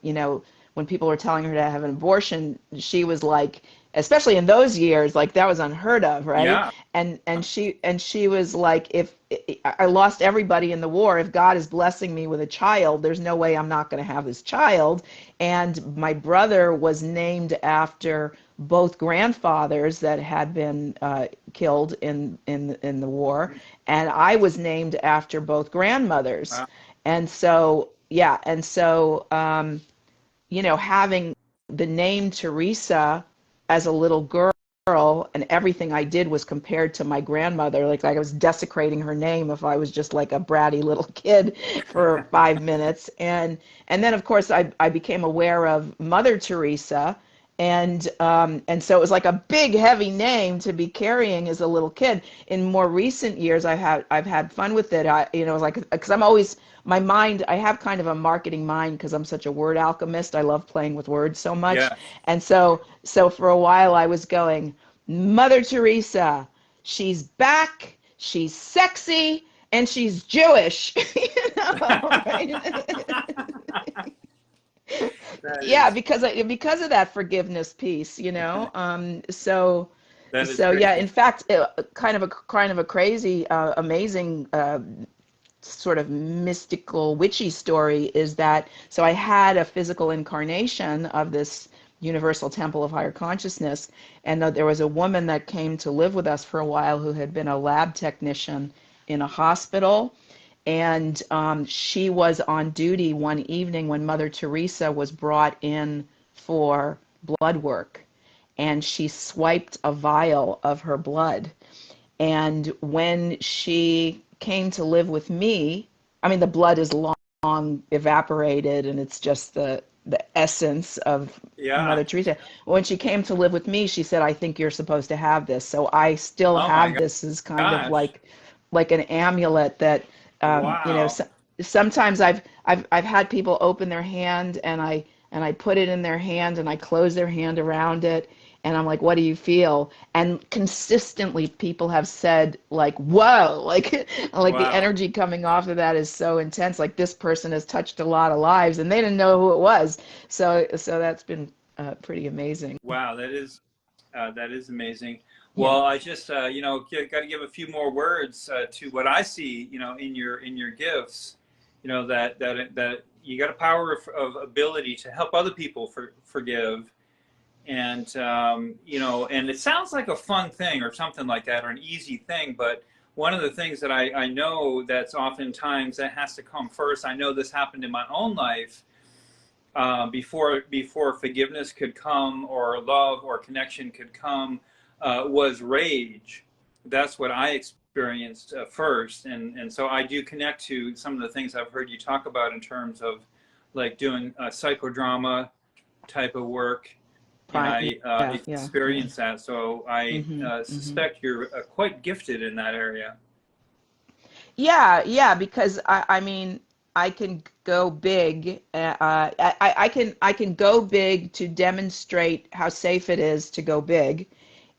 when people were telling her to have an abortion, she was like, especially in those years, like that was unheard of, right? Yeah. And she was like, if I lost everybody in the war, if God is blessing me with a child, there's no way I'm not going to have this child. And my brother was named after both grandfathers that had been killed in the war, and I was named after both grandmothers. Wow. And so, yeah, and so having the name Teresa as a little girl, and everything I did was compared to my grandmother. Like I was desecrating her name if I was just like a bratty little kid for 5 minutes. And then of course I became aware of Mother Teresa. And so it was like a big heavy name to be carrying as a little kid. In more recent years, I've had fun with it. It's like, because I'm always, my mind, I have kind of a marketing mind because I'm such a word alchemist. I love playing with words so much. Yes. And so for a while I was going, Mother Teresa, she's back, she's sexy, and she's Jewish. Right? That Yeah, is because of that forgiveness piece, that is so yeah, crazy. in fact, kind of a crazy, amazing, sort of mystical witchy story is that, so I had a physical incarnation of this universal temple of higher consciousness, and there was a woman that came to live with us for a while who had been a lab technician in a hospital. And she was on duty one evening when Mother Teresa was brought in for blood work, and she swiped a vial of her blood. And when she came to live with me, I mean, the blood is long evaporated, and it's just the essence of Yeah. Mother Teresa. When she came to live with me, she said, "I think you're supposed to have this." So I still Oh my have this as kind of gosh. like an amulet that Wow. sometimes I've had people open their hand, and I put it in their hand, and I close their hand around it, and I'm like, "What do you feel?" And consistently people have said like, "Whoa," like the Wow. energy coming off of that is so intense. Like this person has touched a lot of lives, and they didn't know who it was. So that's been pretty amazing. Wow. That is amazing. Yeah. Well, I just got to give a few more words to what I see, in your gifts. That you got a power of ability to help other people forgive, and and it sounds like a fun thing or something like that, or an easy thing. But one of the things that I know that's oftentimes that has to come first. I know this happened in my own life before forgiveness could come, or love or connection could come, was rage. That's what I experienced first, and so I do connect to some of the things I've heard you talk about in terms of like doing psychodrama type of work, and Prime. I Yeah. Yeah. Yeah. experienced that. So I Mhm. Mhm. suspect you're quite gifted in that area. Yeah, yeah, because I mean, I can go big. I can go big to demonstrate how safe it is to go big,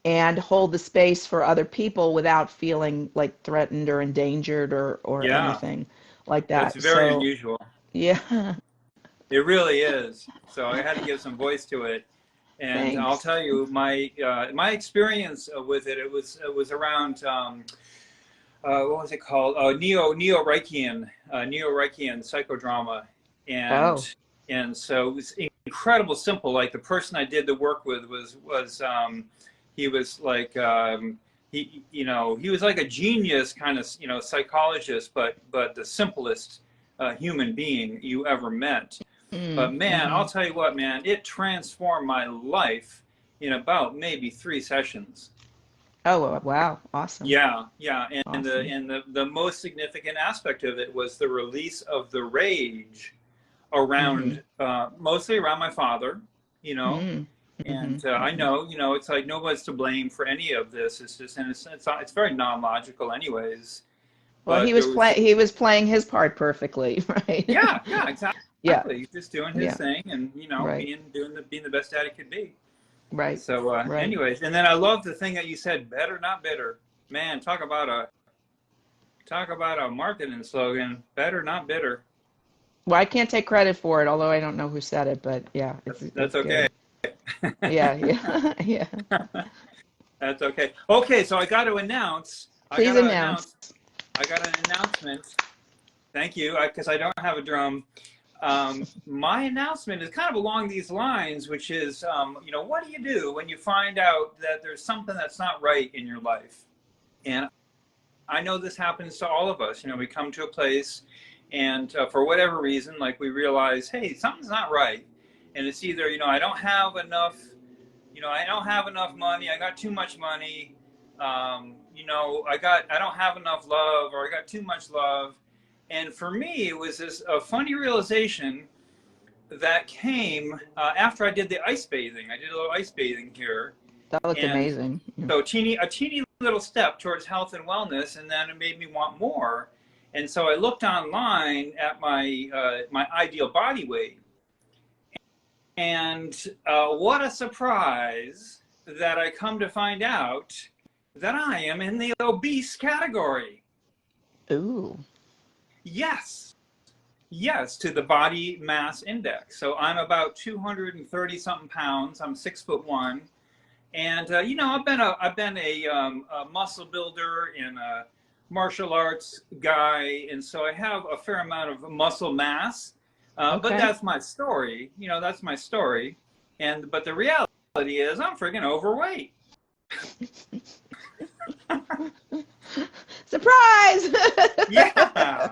and hold the space for other people without feeling like threatened or endangered or Yeah, anything like that's that. very So unusual. yeah, It really is. So I had to give some voice to it. And I'll thanks. tell you my experience with it. It was around what was it called? Neo Reichian psychodrama, and Oh, so it was incredible simple. Like the person I did the work with was he was like he was like a genius kind of psychologist, but the simplest human being you ever met. But man, mm-hmm. I'll tell you what, man, it transformed my life in about maybe 3 sessions. Oh, wow, awesome, Yeah, yeah, and the awesome. and the most significant aspect of it was the release of the rage around, Mm-hmm. mostly around my father, you know. Mm-hmm. Mm-hmm. And I Mm-hmm. know, it's like nobody's to blame for any of this. It's just, and it's very non-logical, anyways. Well, But there was, he was playing his part perfectly, right? yeah, yeah, Yeah, exactly. He's just doing his yeah, thing, and right, being the best dad he could be. right, So, right. anyways, and then I love the thing that you said, better not bitter. Man, talk about a marketing slogan, better not bitter. Well, I can't take credit for it, although I don't know who said it, but yeah, it's That's okay. good. Yeah, yeah, yeah. That's okay. Okay, so I got to announce. I got Please to announce. announce. I got an announcement. Thank you, because I don't have a drum. My announcement is kind of along these lines, which is, what do you do when you find out that there's something that's not right in your life? And I know this happens to all of us. We come to a place, and for whatever reason, like we realize, hey, something's not right, and it's either, I don't have enough. I don't have enough money. I got too much money. I don't have enough love, or I got too much love. And for me, it was this a funny realization that came after I did the ice bathing. I did a little ice bathing here, That looked and amazing. so a teeny little step towards health and wellness, and then it made me want more. And so I looked online at my ideal body weight, and what a surprise that I come to find out that I am in the obese category. Ooh. Yes. Yes, to the body mass index. So I'm about 230 something pounds. I'm 6'1", and I've been a muscle builder and a martial arts guy, and so I have a fair amount of muscle mass. But Okay. that's my story. That's my story. But the reality is, I'm freaking overweight. Surprise! Yeah,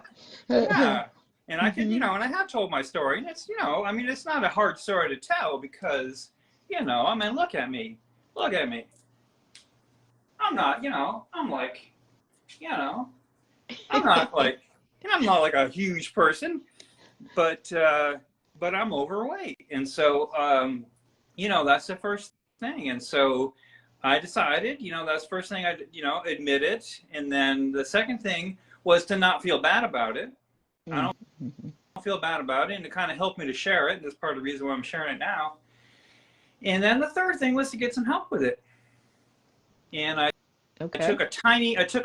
yeah. And I can, Hmm. and I have told my story, and it's, it's not a hard story to tell because, look at me, look at me. I'm not, I'm like, you know, I'm not like, I'm not like a huge person, but I'm overweight, and so, that's the first thing, and so I decided, that's the first thing I, admit it, and then the second thing was to not feel bad about it. I don't Mhm. feel bad about it, and it kind of helped me to share it. And that's part of the reason why I'm sharing it now. And then the third thing was to get some help with it. And I Okay. took a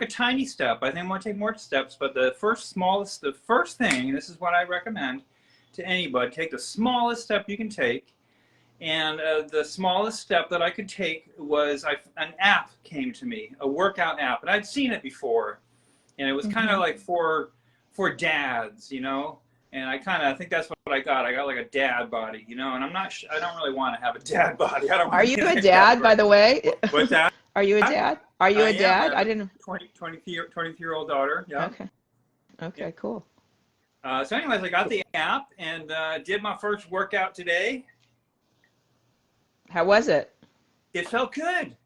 tiny step. I think I'm going to take more steps, but the first thing, and this is what I recommend to anybody, take the smallest step you can take. And the smallest step that I could take was an app came to me, a workout app, and I'd seen it before, and it was kind of Hmm. like for dads, And I think that's what I got. I got like a dad body, and I don't really want to have a dad body. I don't Are want to you be a like that dad, by person. the way? What's that? Are you a dad? Are you I a am. I dad? have I a didn't. 23-year-old daughter. Yeah. Okay. Yeah. Okay, cool. So anyways, I got the app and did my first workout today. How was it? It felt good.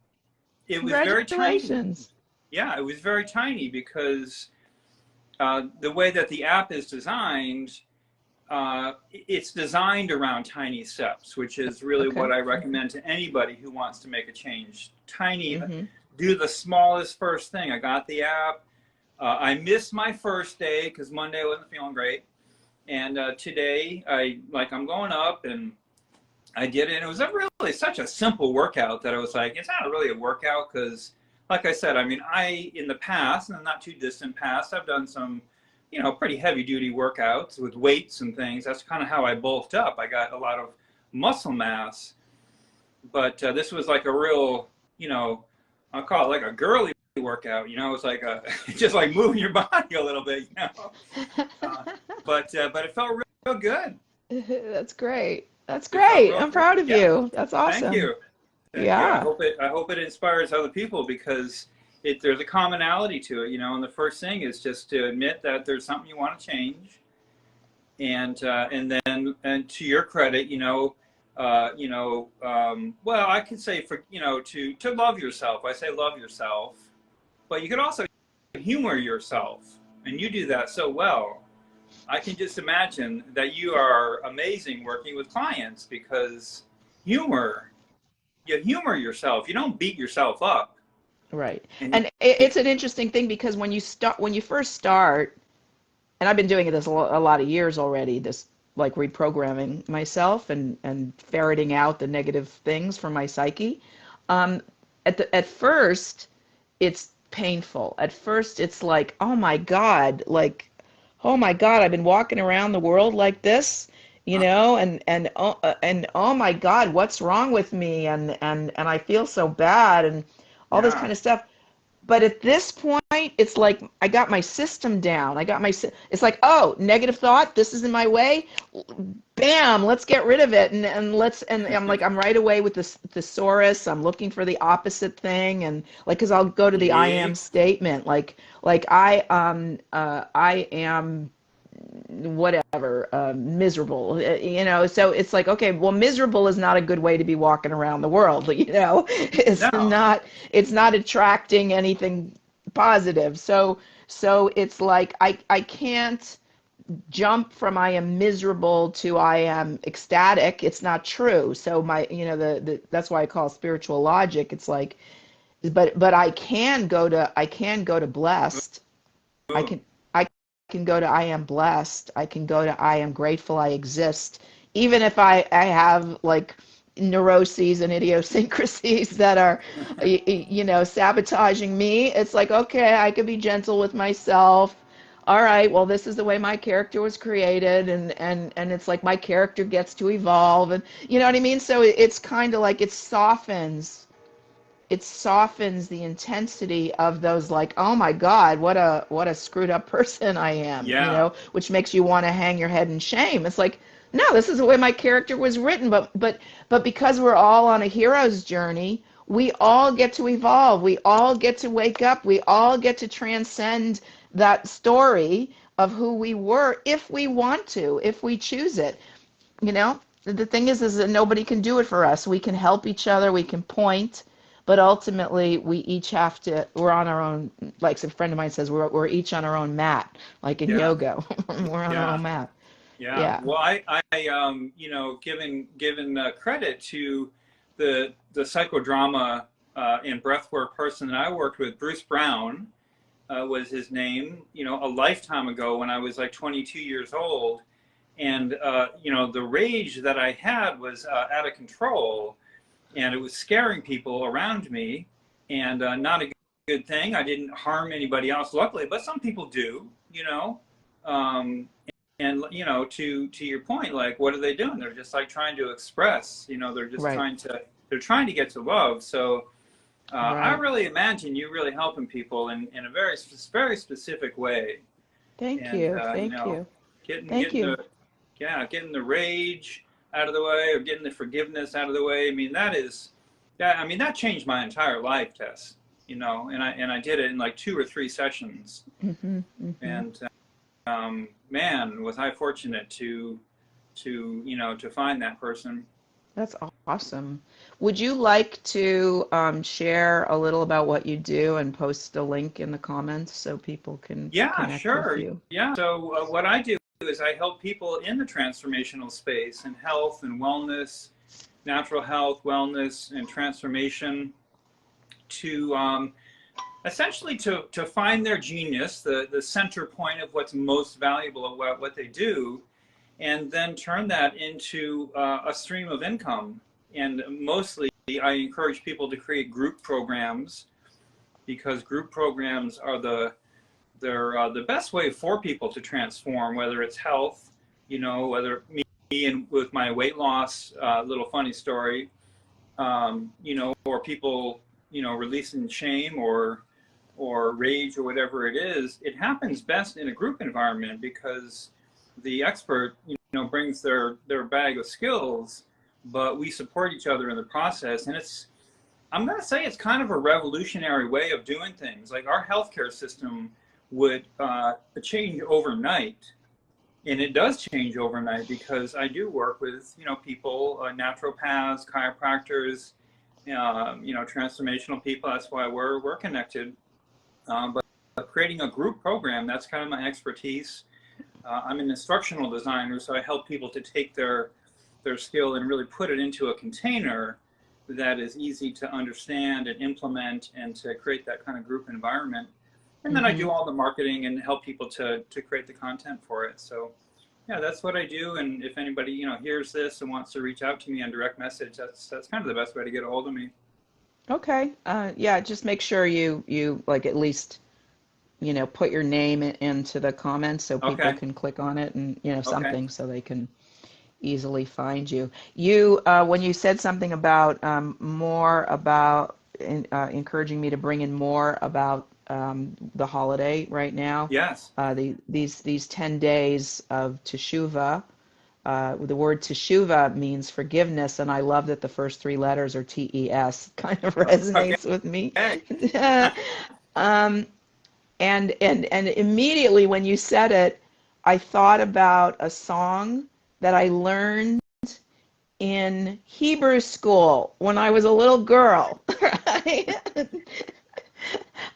It was very tiny. Congratulations. Yeah, it was very tiny because the way that the app is designed, it's designed around tiny steps, which is really Okay. what I recommend to anybody who wants to make a change. Hmm. Do the smallest first thing. I got the app. I missed my first day because Monday I wasn't feeling great, and today I'm going up and I did it. And it was really such a simple workout that I was like, it's not really a workout because, like I said, in the past, in the not too distant past, I've done some, pretty heavy duty workouts with weights and things. That's kind of how I bulked up. I got a lot of muscle mass, but this was like a real, I'll call it like a girly workout. It's like just like moving your body a little bit. Uh, but it felt real good. That's great. That's It felt great. real I'm good. proud of Yeah. you. That's Thank awesome. you. Thank you. Yeah. I hope it inspires other people because there's a commonality to it, And the first thing is just to admit that there's something you want to change, and then and to your credit, well, I could say to love yourself. I say love yourself, but you could also humor yourself, and you do that so well. I can just imagine that you are amazing working with clients because humor you humor yourself. You don't beat yourself up. Right. And And it's an interesting thing because when you first start, and I've been doing it this a lot of years already, this like reprogramming myself and ferreting out the negative things from my psyche. Um, at first, it's painful. At first, it's like, oh my God, I've been walking around the world like this. you know, and oh my God, what's wrong with me? And I feel so bad and all this Yeah. kind of stuff. But at this point, it's like I got my system down. It's like, oh, negative thought, this is in my way. Bam, let's get rid of it. And I'm like, I'm right away with this thesaurus. I'm looking for the opposite thing. And like, cause I'll go to the I am Me. statement. Like I am whatever, miserable, you know. So it's like, okay, well, miserable is not a good way to be walking around the world, you know. No. It's not attracting anything positive. So it's like I can't jump from I am miserable to I am ecstatic. It's not true. So my, you know, the that's why I call spiritual logic. It's like, but I can go to blessed. I Boom. can I can go to I am blessed. I can go to I am grateful I exist. Even if I have like neuroses and idiosyncrasies that are you know, sabotaging me, it's like, okay, I could be gentle with myself. All right, well, this is the way my character was created, and it's like my character gets to evolve, and you know what I mean? So it's kind of like it softens the intensity of those, like, oh my God, what a screwed up person I am, you Yeah. know, which makes you want to hang your head in shame. It's like, no, this is the way my character was written. But because we're all on a hero's journey, we all get to evolve. We all get to wake up. We all get to transcend that story of who we were if we want to, if we choose it. You know, the thing is that nobody can do it for us. We can help each other, we can point, but ultimately we each have to, we're on our own, like a friend of mine says, we're each on our own mat, like in Yeah. yoga. We're on our Yeah. own mat. Yeah. Yeah. Well, you know, given credit to the psychodrama and breathwork person that I worked with, Bruce Brown was his name. You know, a lifetime ago when I was like 22 years old, and you know, the rage that I had was out of control, and it was scaring people around me, and not a good thing. I didn't harm anybody else, luckily, but some people do, you know. Um, and you know, to your point, like, what are they doing? They're just like trying to express, you know, Right. they're trying to get to love. So I Right. really imagine you really helping people in a very specific way, Thank and you. you Thank know, you. getting Thank getting you. the yeah, getting the rage out of the way, or getting the forgiveness out of the way. I mean, I mean, that changed my entire life, Tess. You know, and I did it in like 2 or 3 sessions, Hmm. Hmm. and man, was I fortunate you know, to find that person. That's awesome. Would you like to share a little about what you do and post a link in the comments so people can Yeah, connect with sure. you? Yeah. So what I do is I help people in the transformational space in health and wellness, natural health, wellness, and transformation to essentially to find their genius, the center point of what's most valuable of what they do, and then turn that into a stream of income. And mostly, I encourage people to create group programs because group programs are they're the best way for people to transform, whether it's health, you know, whether me and with my weight loss, little funny story, you know, or people, you know, releasing shame or rage or whatever it is. It happens best in a group environment because the expert, you know, brings their bag of skills, but we support each other in the process. And I'm going to say it's kind of a revolutionary way of doing things. Like our healthcare system would change overnight, and it does change overnight because I do work with, you know, people, naturopaths, chiropractors, you know, transformational people. That's why we're connected. But creating a group program, that's kind of my expertise. I'm an instructional designer, so I help people to take their skill and really put it into a container that is easy to understand and implement and to create that kind of group environment. And then I Hmm. do all the marketing and help people to create the content for it. So yeah, that's what I do. And if anybody, you know, hears this and wants to reach out to me on direct message, that's kind of the best way to get a hold of me. Okay. Yeah, just make sure you like at least, you know, put your name into the comments so people Okay. can click on it and, you know, Okay. something so they can. easily find you. You, when you said something about more about encouraging me to bring in more about the holiday right now, Yes. these 10 days of Teshuvah. The word teshuva means forgiveness, and I love that the first three letters are TES. Kind of Okay. resonates with me. um, and immediately when you said it, I thought about a song that I learned in Hebrew school when I was a little girl, right?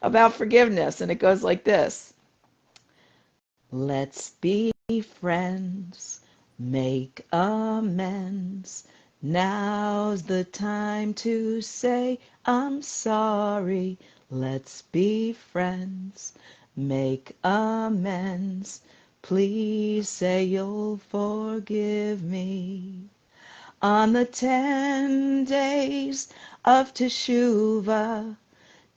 About forgiveness, and it goes like this. Let's be friends, make amends. Now's the time to say I'm sorry. Let's be friends, make amends. Please say you'll forgive me. On the 10 days of Teshuvah,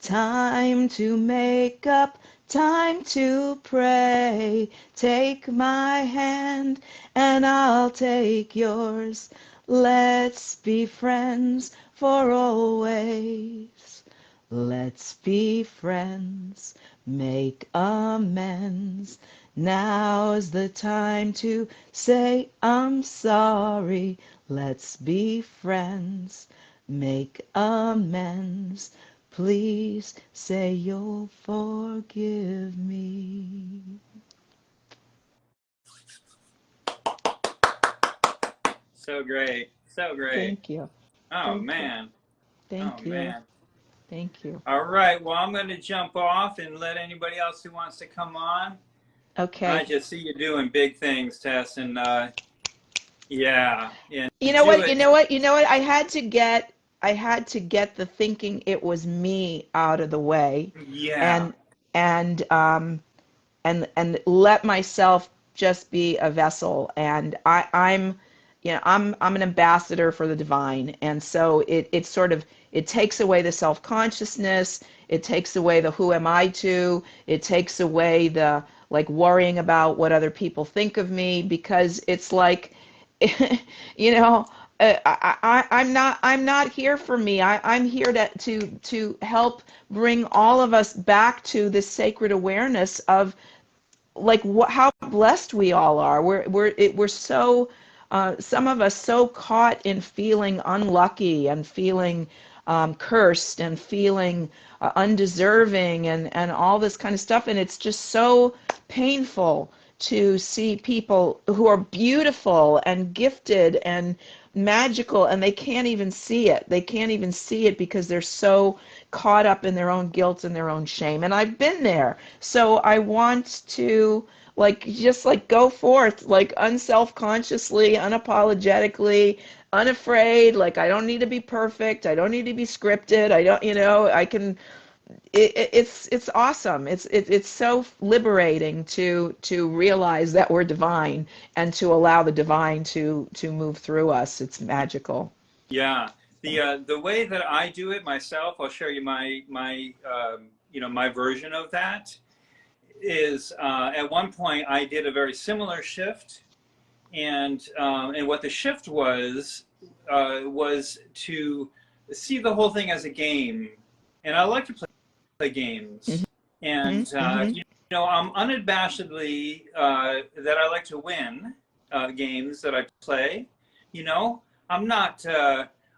time to make up, time to pray. Take my hand and I'll take yours. Let's be friends for always. Let's be friends, make amends. Now's the time to say I'm sorry. Let's be friends, make amends. Please say you'll forgive me. So great. So great. Thank you. Oh, Thank you. man. Oh, Thank you. man. Thank you. All right. Well, I'm going to jump off and let anybody else who wants to come on. I Okay. just see you doing big things, Tess, and yeah, and You know do what? You it. know what? You know what? I had to get the thinking it was me out of the way, Yeah, and and and let myself just be a vessel. And I'm I'm an ambassador for the divine, and so it sort of it takes away the self-consciousness, it takes away the who am I to, it takes away the like worrying about what other people think of me, because it's like you know I'm not here for me. I'm here to help bring all of us back to this sacred awareness of like how blessed we all are. We're so some of us so caught in feeling unlucky and feeling cursed and feeling undeserving and all this kind of stuff, and it's just so painful to see people who are beautiful and gifted and magical, and they can't even see it. They can't even see it because they're so caught up in their own guilt and their own shame. And I've been there. So I want to like just like go forth like unself-consciously, unapologetically, unafraid. Like I don't need to be perfect. I don't need to be scripted. I don't, I can it's awesome. It's so liberating to realize that we're divine and to allow the divine to move through us. It's magical. yeah. So, The way that I do it myself, I'll show you my version of that. Is at one point I did a very similar shift, and what the shift was to see the whole thing as a game, and I like to play games, hmm and hmm I'm unabashedly that I like to win games that I play. You know, I'm not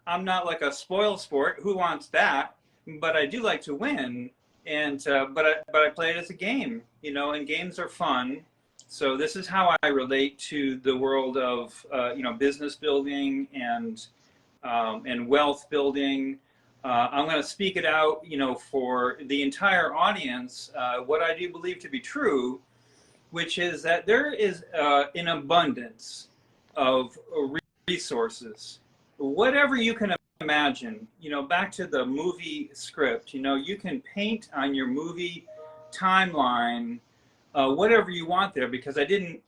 I'm not like a spoil sport. Who wants that? But I do like to win, and but I play it as a game. And games are fun. So this is how I relate to the world of business building and wealth building. I'm going to speak it out, for the entire audience, what I do believe to be true, which is that there is an abundance of resources, whatever you can imagine. Back to the movie script, you can paint on your movie timeline whatever you want there, because I didn't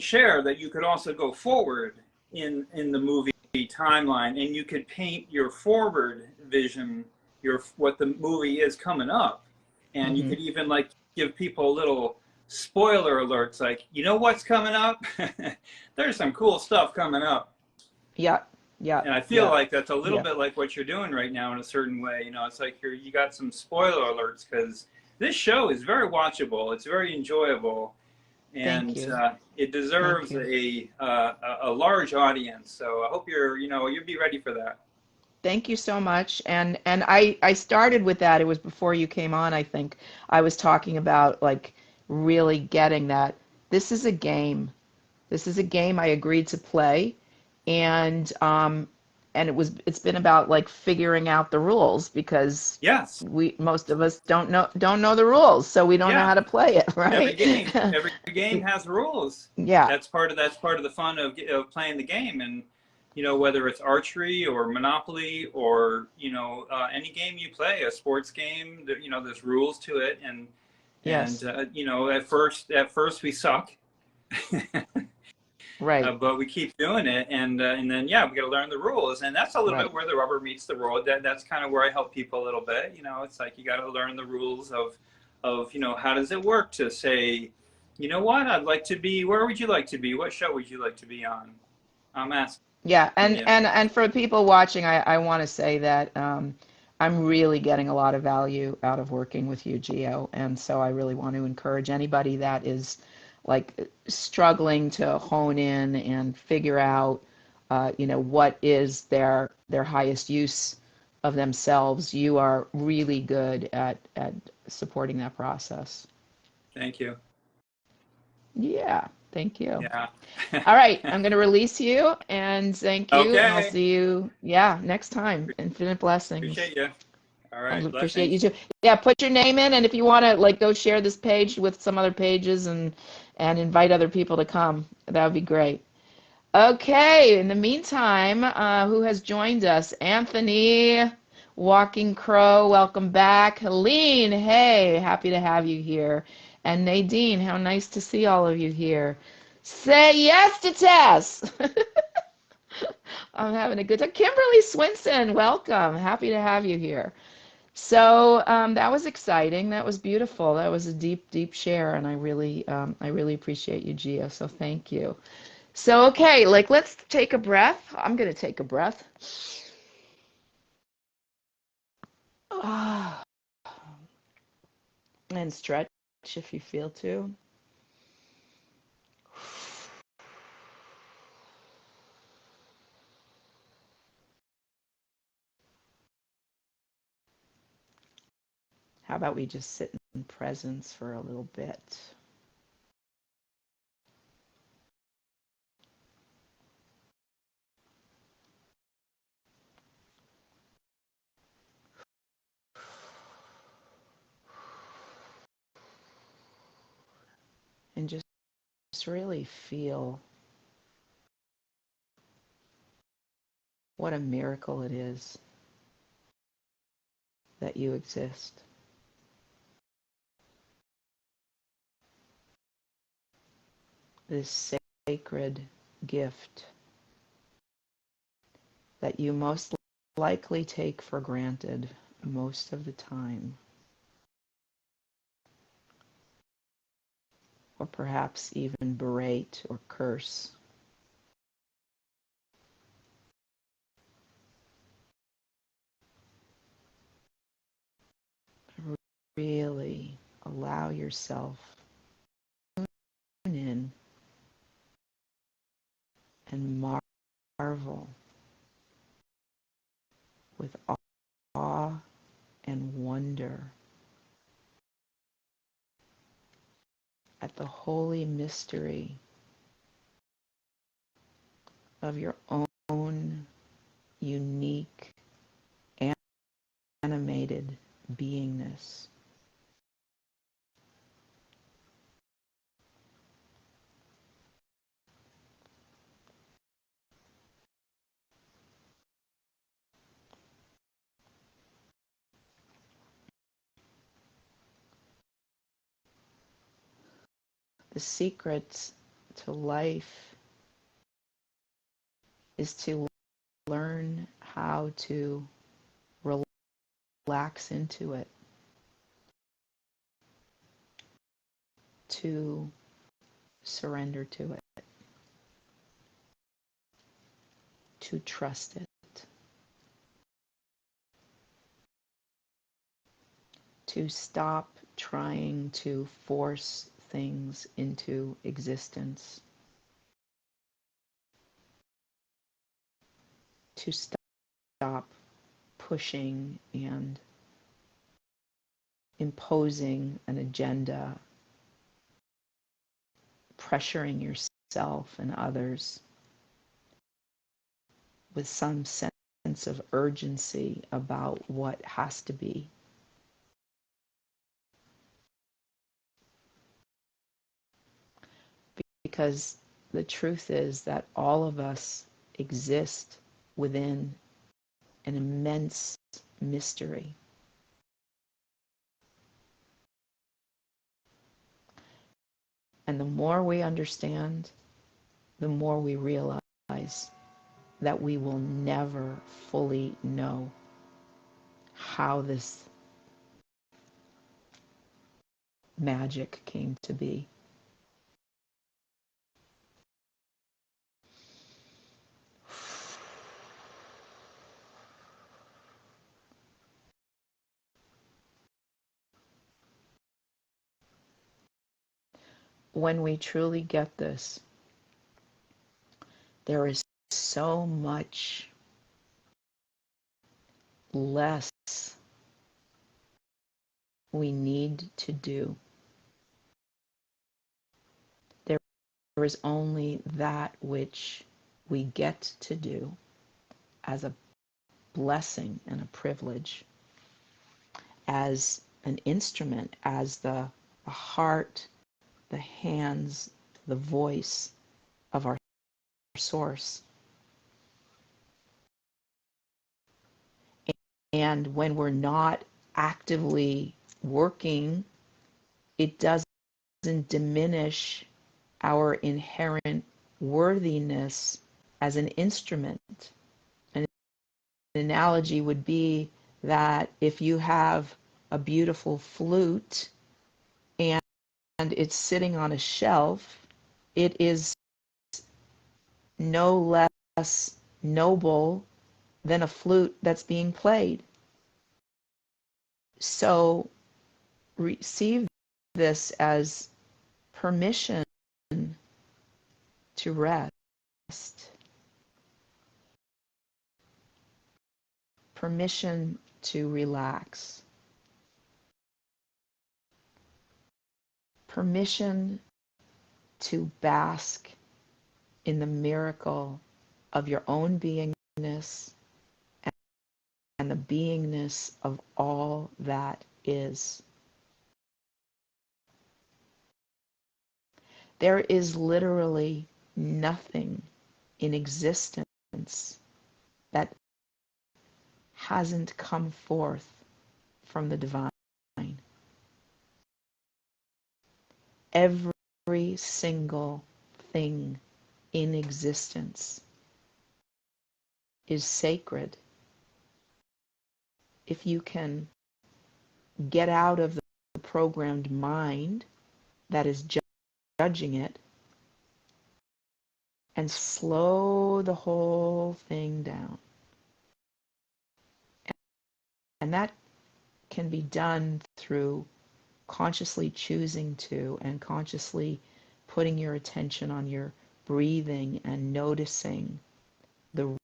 share that you could also go forward in the movie timeline, and you could paint your forward vision, what the movie is coming up, and you hmm could even like give people a little spoiler alerts, like, you know what's coming up? There's some cool stuff coming up. Yeah, yeah, And I feel yeah, like that's a little yeah. bit like what you're doing right now in a certain way. You know, it's like you got some spoiler alerts because this show is very watchable. It's very enjoyable, Thank and you. it Thank deserves you. a large audience. So I hope you'll be ready for that. Thank you so much. And I started with that. It was before you came on, I think. I was talking about like really getting that this is a game. This is a game I agreed to play, and it's been about like figuring out the rules because Yes. we most of us don't know the rules, so we don't know Yeah. how to play it, Every right? game, every game has rules. Yeah, That's part of the fun of playing the game, and whether it's archery or Monopoly or any game you play, a sports game, there's rules to it, and yes, at first we suck, right, but we keep doing it, and then yeah, we got to learn the rules, and that's a little bit right. where the rubber meets the road. That's kind of where I help people a little bit. It's like you got to learn the rules of how does it work to say, you know what, I'd like to be. Where would you like to be? What show would you like to be on? I'm asking Yeah, and you. and and for people watching, I want to say that I'm really getting a lot of value out of working with you, Gio, and so I really want to encourage anybody that is like struggling to hone in and figure out, what is their highest use of themselves. You are really good at supporting that process. Thank you. Yeah, thank you. Yeah. All right, I'm going to release you and thank you, and I'll Okay. see you, yeah, next time. Infinite blessings. Appreciate you. All I right. appreciate you Blessings. too. Yeah, put your name in, and if you want to like go share this page with some other pages and invite other people to come, that would be great. Okay, in the meantime, who has joined us? Anthony, Walking Crow, welcome back. Helene, hey, happy to have you here. And Nadine, how nice to see all of you here. Say yes to Tess. I'm having a good time. Kimberly Swinson, welcome. Happy to have you here. So that was exciting. That was beautiful. That was a deep, deep share, and I really appreciate you, Gia. So thank you. So okay, like let's take a breath. I'm gonna take a breath. Ah, and stretch if you feel to. How about we just sit in presence for a little bit? And just really feel what a miracle it is that you exist. This sacred gift that you most likely take for granted most of the time, or perhaps even berate or curse. Really allow yourself to tune in and marvel with awe and wonder at the holy mystery of your own unique, animated beingness. The secret to life is to learn how to relax into it. to surrender to it, to trust it, to stop trying to force things into existence, to stop pushing and imposing an agenda, pressuring yourself and others with some sense of urgency about what has to be. Because the truth is that all of us exist within an immense mystery. And the more we understand, the more we realize that we will never fully know how this magic came to be. When we truly get this, there is so much less we need to do. There is only that which we get to do as a blessing and a privilege, as an instrument, as the heart, the hands, the voice of our source. And when we're not actively working, it doesn't diminish our inherent worthiness as an instrument. An analogy would be that if you have a beautiful flute and it's sitting on a shelf, it is no less noble than a flute that's being played. So receive this as permission to rest, permission to relax, permission to bask in the miracle of your own beingness and the beingness of all that is. There is literally nothing in existence that hasn't come forth from the divine. Every single thing in existence is sacred. If you can get out of the programmed mind that is judging it and slow the whole thing down. And that can be done through consciously choosing to and consciously putting your attention on your breathing and noticing the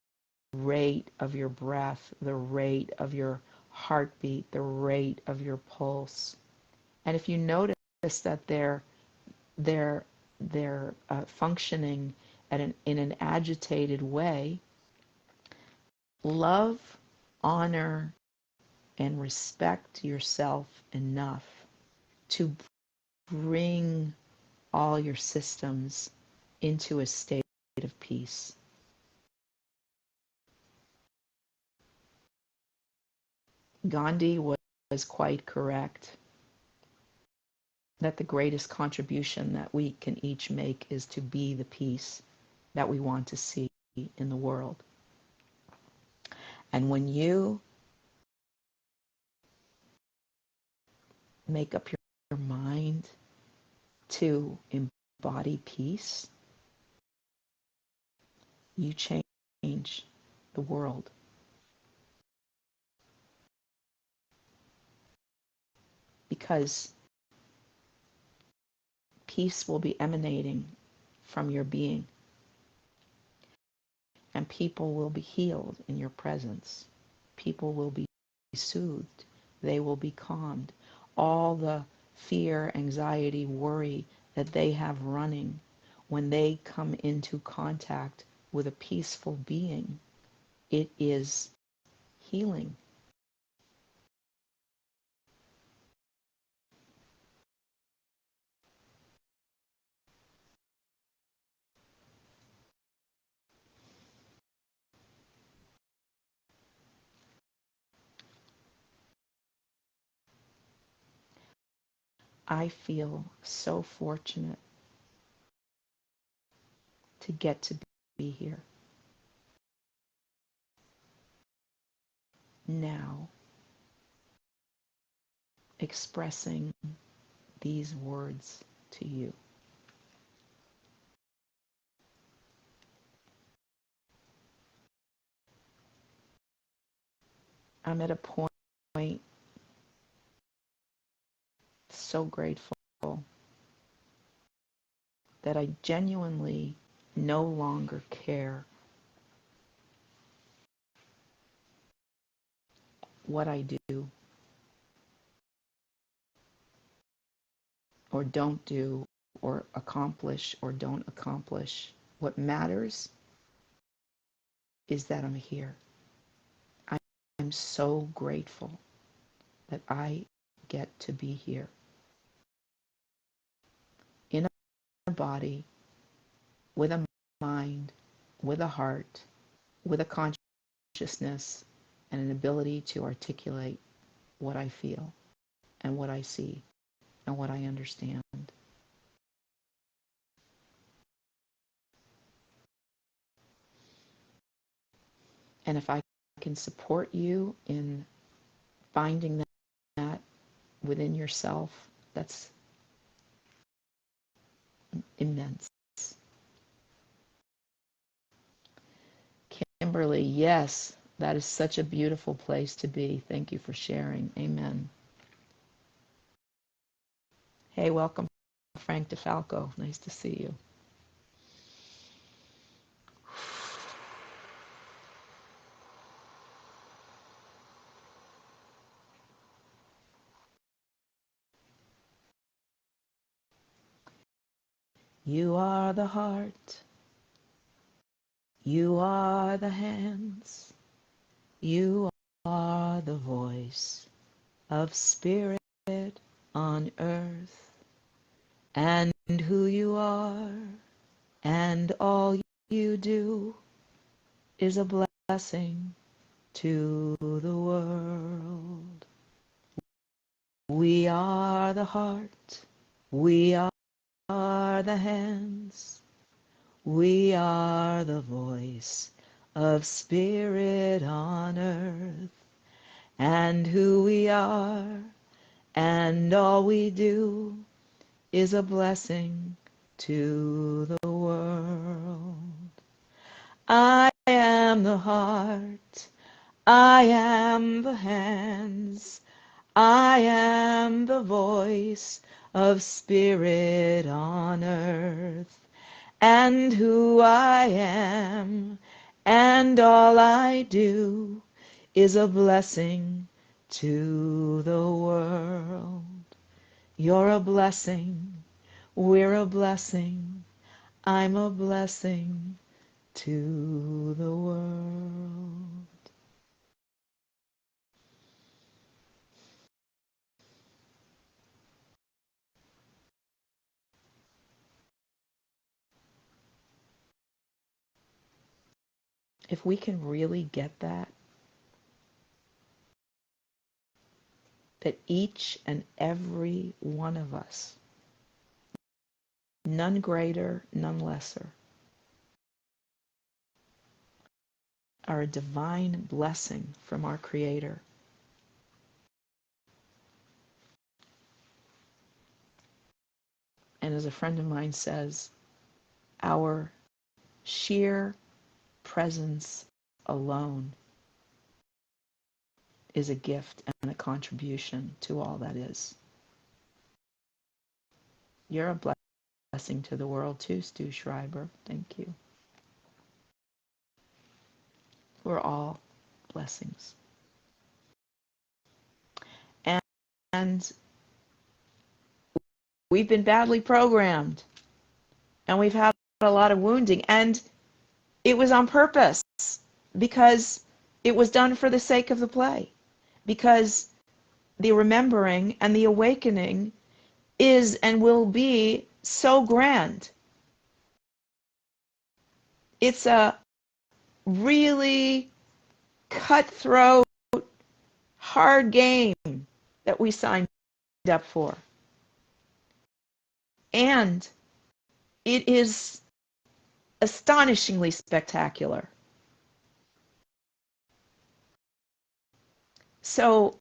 rate of your breath, the rate of your heartbeat, the rate of your pulse. And if you notice that they're functioning in an agitated way, love, honor, and respect yourself enough to bring all your systems into a state of peace. Gandhi was quite correct that the greatest contribution that we can each make is to be the peace that we want to see in the world. And when you make up your mind to embody peace, you change the world. Because peace will be emanating from your being, and people will be healed in your presence. People will be soothed. They will be calmed. All the fear, anxiety, worry that they have running, when they come into contact with a peaceful being, it is healing. I feel so fortunate to get to be here now, expressing these words to you. I'm at a point so grateful that I genuinely no longer care what I do or don't do or accomplish or don't accomplish. What matters is that I'm here. I'm so grateful that I get to be here in a body, with a mind, with a heart, with a consciousness, and an ability to articulate what I feel and what I see and what I understand. And if I can support you in finding that within yourself, that's immense. Kimberly, yes, that is such a beautiful place to be. Thank you for sharing. Amen. Hey, welcome, Frank DeFalco. Nice to see you. You are the heart. You are the hands. You are the voice of spirit on earth. And who you are and all you do is a blessing to the world. We are the heart. We are the hands. We are the voice of spirit on earth. And who we are and all we do is a blessing to the world. I am the heart. I am the hands. I am the voice of spirit on earth. And who I am and all I do is a blessing to the world. You're a blessing. We're a blessing. I'm a blessing to the world. If we can really get that each and every one of us, none greater, none lesser, are a divine blessing from our Creator. And as a friend of mine says, our sheer presence alone is a gift and a contribution to all that is. You're a blessing to the world too, Stu Schreiber. Thank you. We're all blessings. And we've been badly programmed, and we've had a lot of wounding, and it was on purpose, because it was done for the sake of the play, because the remembering and the awakening is and will be so grand. It's a really cutthroat, hard game that we signed up for. And it is astonishingly spectacular. So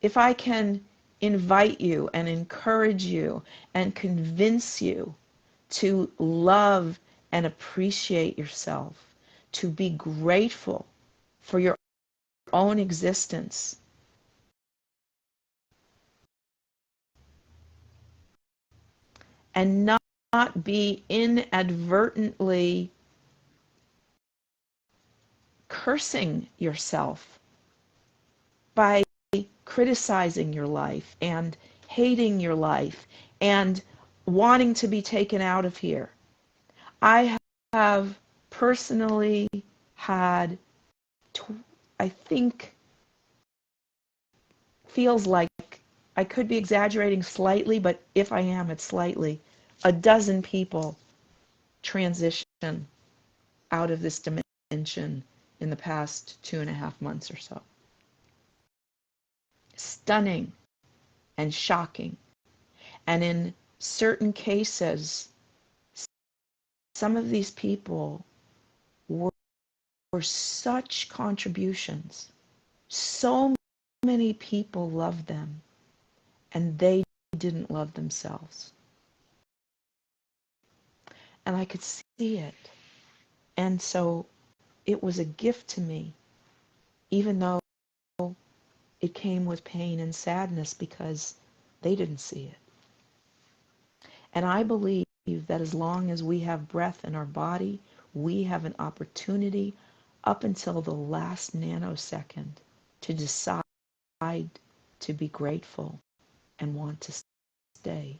if I can invite you and encourage you and convince you to love and appreciate yourself, to be grateful for your own existence, and not be inadvertently cursing yourself by criticizing your life and hating your life and wanting to be taken out of here. I have personally had, I think, feels like, I could be exaggerating slightly, but if I am, it's slightly, a dozen people transition out of this dimension in the past 2.5 months or so. Stunning and shocking. And in certain cases, some of these people were such contributions. So many people loved them, and they didn't love themselves. And I could see it. And so it was a gift to me, even though it came with pain and sadness, because they didn't see it. And I believe that as long as we have breath in our body, we have an opportunity up until the last nanosecond to decide to be grateful and want to stay.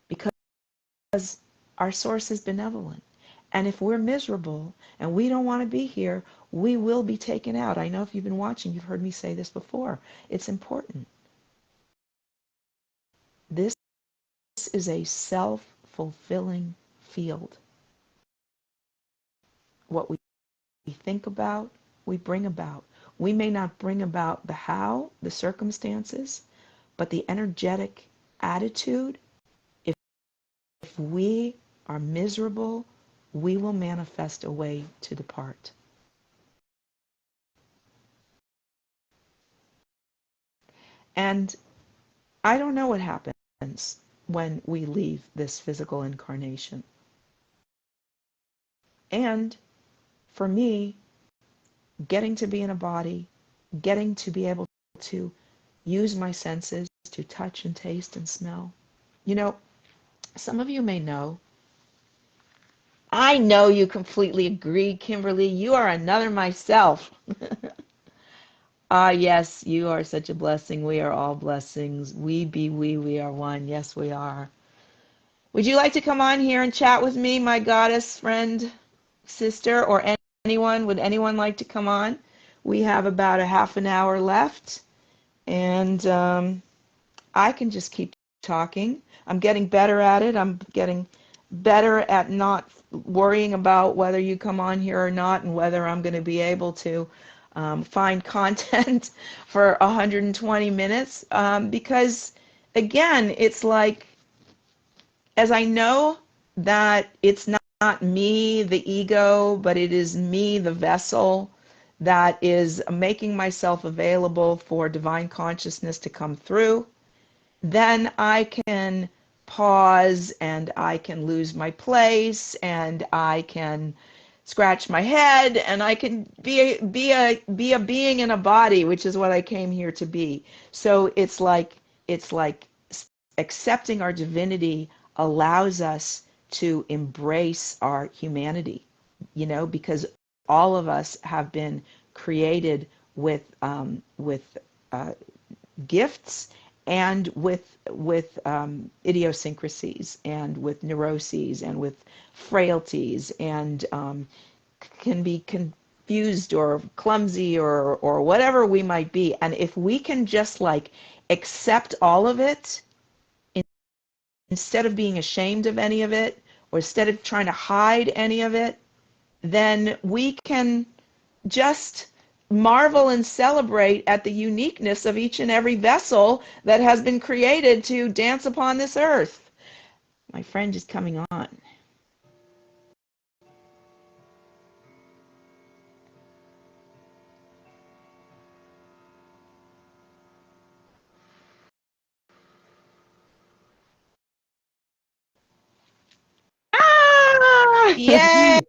Because our source is benevolent. And if we're miserable and we don't want to be here, we will be taken out. I know if you've been watching, you've heard me say this before. It's important. This is a self-fulfilling field. What we think about, we bring about. We may not bring about the how, the circumstances, but the energetic attitude, if we are miserable, we will manifest a way to depart. And I don't know what happens when we leave this physical incarnation. And for me, getting to be in a body, getting to be able to use my senses to touch and taste and smell. You know, some of you may know, I know you completely agree, Kimberly, you are another myself. Ah, yes, you are such a blessing. We are all blessings. We be we are one. Yes, we are. Would you like to come on here and chat with me, my goddess friend, sister, or anyone? Would anyone like to come on? We have about a half an hour left, and I can just keep talking. I'm getting better at it. I'm getting better at not worrying about whether you come on here or not, and whether I'm going to be able to find content for 120 minutes. Because, again, it's like, as I know that it's not me, the ego, but it is me, the vessel, that is making myself available for divine consciousness to come through, then I can pause, and I can lose my place, and I can scratch my head, and I can be a being in a body, which is what I came here to be. So it's like accepting our divinity allows us to embrace our humanity, because all of us have been created with gifts and with idiosyncrasies and with neuroses and with frailties, and can be confused or clumsy or whatever we might be. And if we can just like accept all of it instead of being ashamed of any of it, or instead of trying to hide any of it, then we can just marvel and celebrate at the uniqueness of each and every vessel that has been created to dance upon this earth. My friend is coming on. Ah! Yay!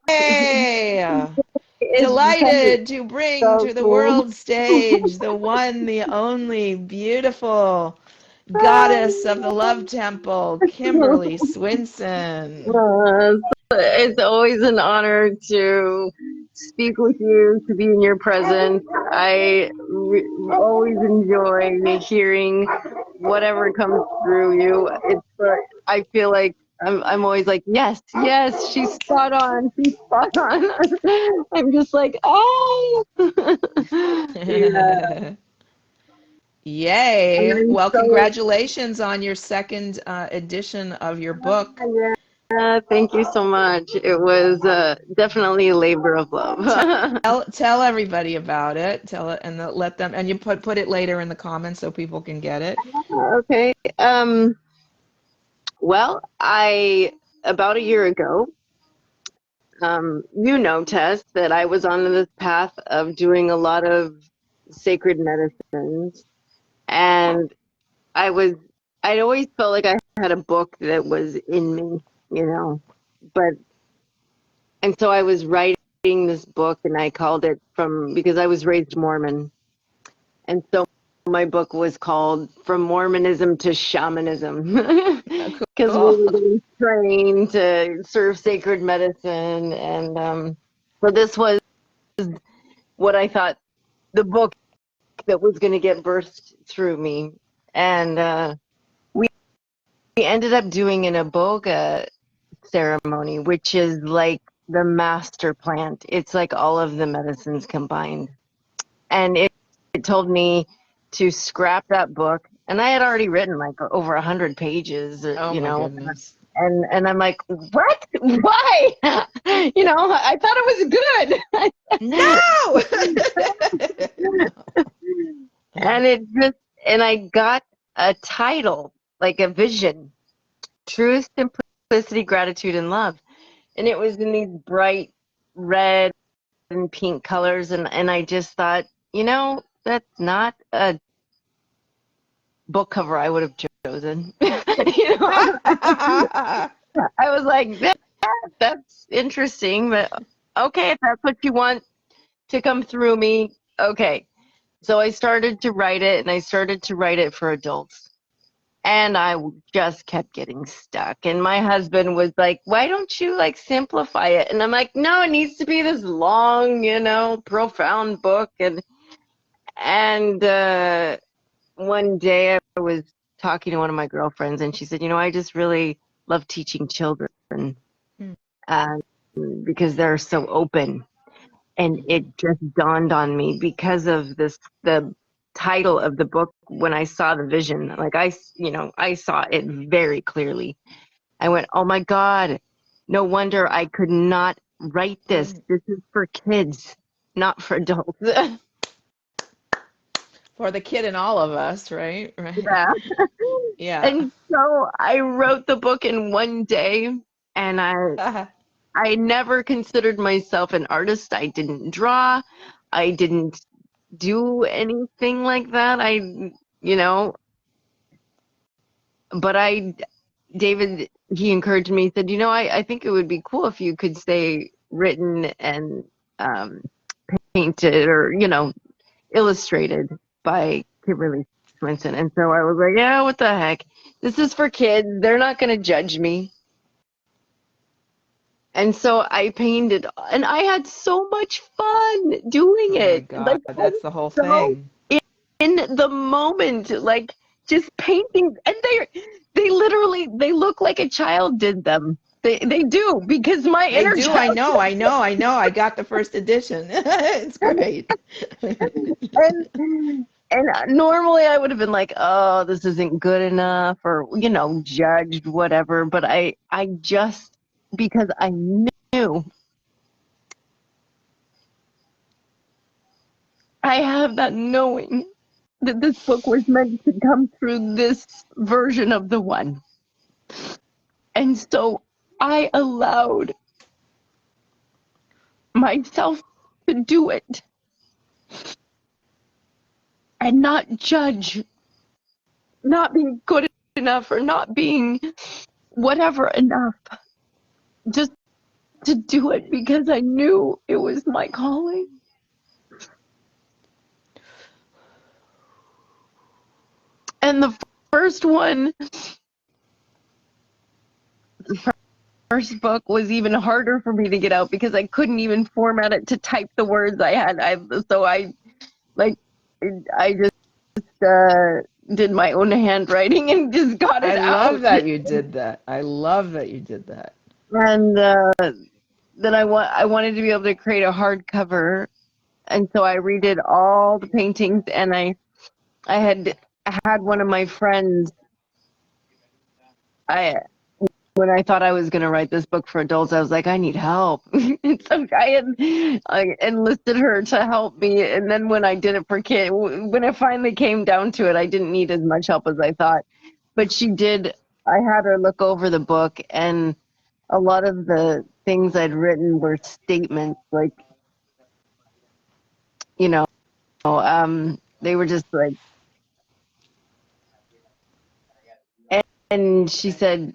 It's Delighted to bring so to the cool. world stage the one, the only beautiful Ah, goddess of the love temple, Kimberly Swinson. it's always an honor to speak with you, to be in your presence. Always enjoy hearing whatever comes through you. I feel like I'm always like, yes, yes, she's spot on. She's spot on. I'm just like, oh. Yeah. And Yay! I'm Well, so congratulations on your second edition of your book. yeah, thank you so much. It was definitely a labor of love. Tell everybody about it. Tell it and let them, and you put it later in the comments so people can get it. Okay. Well, I about a year ago, Tess, that I was on this path of doing a lot of sacred medicines, and I was I'd always felt like I had a book that was in me, you know, but and so I was writing this book, and I called it because I was raised Mormon. And so my book was called From Mormonism to Shamanism because we Cool. were getting trained to serve sacred medicine. And so this was what I thought the book that was going to get birthed through me. And we ended up doing an iboga ceremony, which is like the master plant. It's like all of the medicines combined. And it told me to scrap that book, and I had already written like over 100 pages, Oh my goodness. and I'm like, what? Why? I thought it was No! good. And I got a title, like a vision: truth, simplicity, gratitude, and love. And it was in these bright red and pink colors, and I just thought, that's not a book cover I would have chosen. I was like, that's interesting, but okay, if that's what you want to come through me, okay. So I started to write it, and I started to write it for adults. And I just kept getting stuck. And my husband was like, why don't you like simplify it? And I'm like, no, it needs to be this long, profound book. And one day I was talking to one of my girlfriends, and she said, I just really love teaching children uh, because they're so open. And it just dawned on me because of the title of the book. When I saw the vision, like I saw it very clearly. I went, oh my God, no wonder I could not write this. This is for kids, not for adults. For the kid in all of us, right? Right. Yeah. Yeah. And so I wrote the book in one day, and I never considered myself an artist. I didn't draw. I didn't do anything like that. You know, but David, he encouraged me. He said, I think it would be cool if you could say written and um, painted or illustrated by Kimberly Swinson. And so I was like, yeah, what the heck? This is for kids. They're not going to judge me. And so I painted, and I had so much fun doing Oh my it. God, Like, I that's was the whole so thing. in the moment, like just painting, and they literally they look like a child did them. They do because my They inner do. I child. know. I know. I know. I got the first edition. It's great. And normally I would have been like, oh, this isn't good enough, or judged, whatever. But I just, because I knew I have that knowing that this book was meant to come through this version of the one. And so I allowed myself to do it and not judge, not being good enough or not being whatever enough, just to do it because I knew it was my calling. And the first one, the first book was even harder for me to get out because I couldn't even format it to type the words I had. So I just did my own handwriting and just got I it love out. that you did that. I love that you did that. And then I wanted to be able to create a hardcover, and so I redid all the paintings, and I had one of my friends. I When I thought I was going to write this book for adults, I was like, I need help. And so I enlisted her to help me. And then when I did it for kids, when it finally came down to it, I didn't need as much help as I thought. But she did. I had her look over the book, and a lot of the things I'd written were statements, like, they were just like, and she said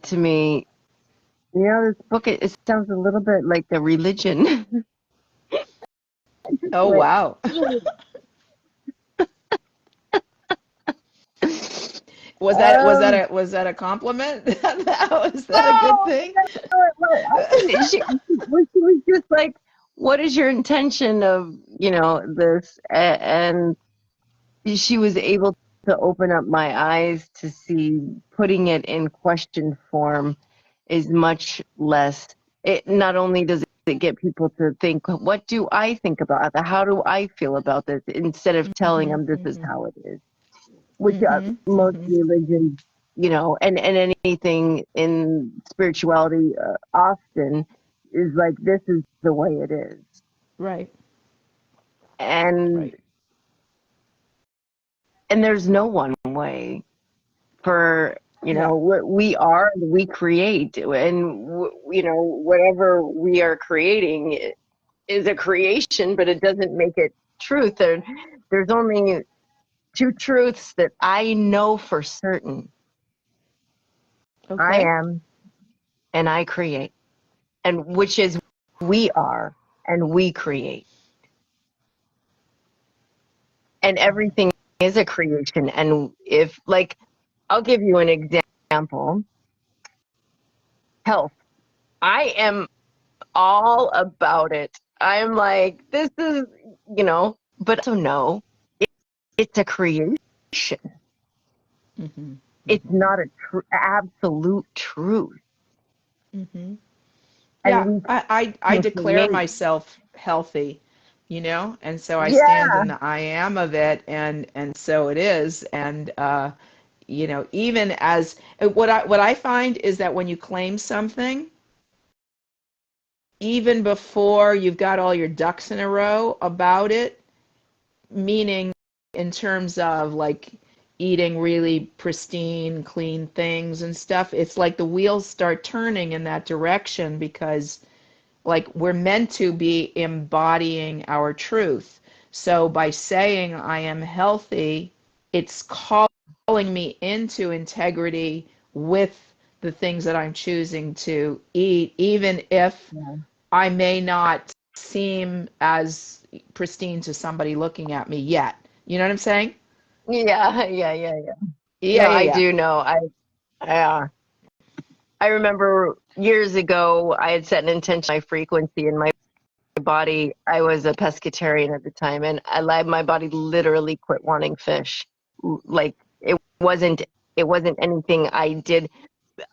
to me, this book, it sounds a little bit like a religion. Oh, Like, wow. um, Was that a compliment? Was that a good no, thing? she was just like, what is your intention of, this? And she was able to open up my eyes to see putting it in question form is much less. It not only does it get people to think, what do I think about it? How do I feel about this? Instead of telling Mm-hmm, them this is mm-hmm, how it is, which mm-hmm, most mm-hmm. religions, and anything in spirituality often is like, this is the way it is. Right, And right. there's no one way for Yeah. what we are, we create, and whatever we are creating is a creation, but it doesn't make it truth. There's only two truths that I know for certain. I Okay. am, and I create, and which is we are and we create, and everything is a creation. And if, like, I'll give you an example. Health, I am all about it. I'm like, this is, but also know it's a creation. Mm-hmm, It's mm-hmm, not a absolute truth. mm-hmm. And Yeah, we I can declare create. myself healthy, and so I stand Yeah. in the I am of it, and so it is. And even as what I find is that when you claim something, even before you've got all your ducks in a row about it, meaning in terms of like eating really pristine, clean things and stuff, it's like the wheels start turning in that direction because like we're meant to be embodying our truth. So by saying I am healthy, it's calling me into integrity with the things that I'm choosing to eat, even if Yeah. I may not seem as pristine to somebody looking at me yet. You know what I'm saying? Yeah, yeah, yeah, yeah. Yeah, No, yeah, I yeah. do know. I remember years ago I had set an intention, my frequency in my body. I was a pescatarian at the time, and my body literally quit wanting fish. Like wasn't it wasn't anything I did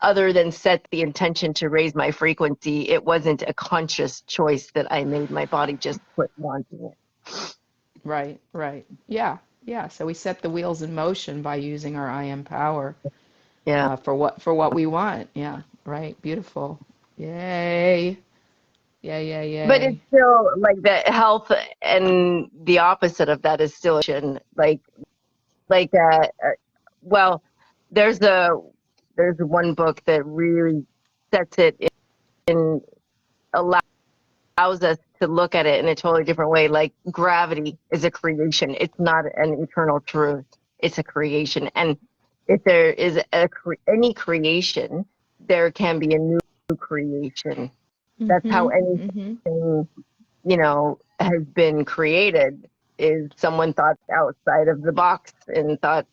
other than set the intention to raise my frequency. It wasn't a conscious choice that I made. My body just quit wanting it. Right, right. Yeah, yeah. So we set the wheels in motion by using our I am power Yeah. for what we want. Yeah, right. Beautiful. Yay. Yay, yay, But it's yay. still like the health, and the opposite of that is still like well, there's a there's one book that really sets it in, allows us to look at it in a totally different way. Like gravity is a creation. It's not an eternal truth. It's a creation. And if there is any creation, there can be a new creation. That's how Mm-hmm. Mm-hmm. anything, has been created, is someone thought outside of the box and thought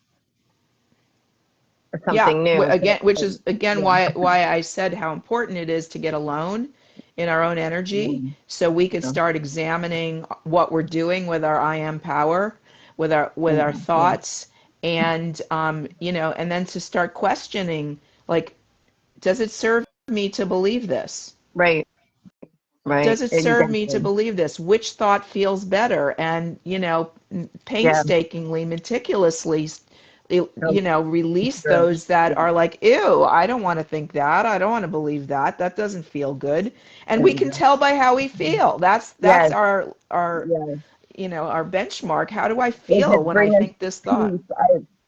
of Yeah, something new. again, which is again Yeah. why I said how important it is to get alone in our own energy so we could Yeah. start examining what we're doing with our I am power, with our Yeah. thoughts, and and then to start questioning, like, does it serve me to believe this? Right. Right. Does it serve me to Exactly. believe this? Which thought feels better? And, Yeah. painstakingly, meticulously, So release true. those that Yeah. are like, ew, I don't want to think that. I don't want to believe that. That doesn't feel good. And we can Yeah. tell by how we feel. That's Yes. our Yes. our benchmark. How do I Does feel it when I bring us think this thought? peace?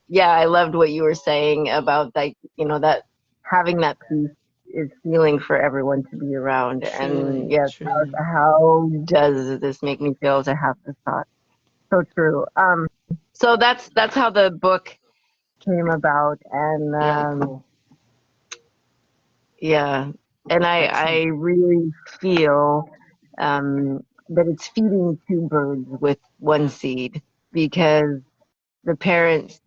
Yeah, I loved what you were saying about that, that having that peace is healing for everyone to be around. And Truly, yes, truly. how does this make me feel to have this thought? So true. So that's how the book came about. And Very cool. yeah, and I Excellent. really feel that it's feeding two birds with one seed, because the parents,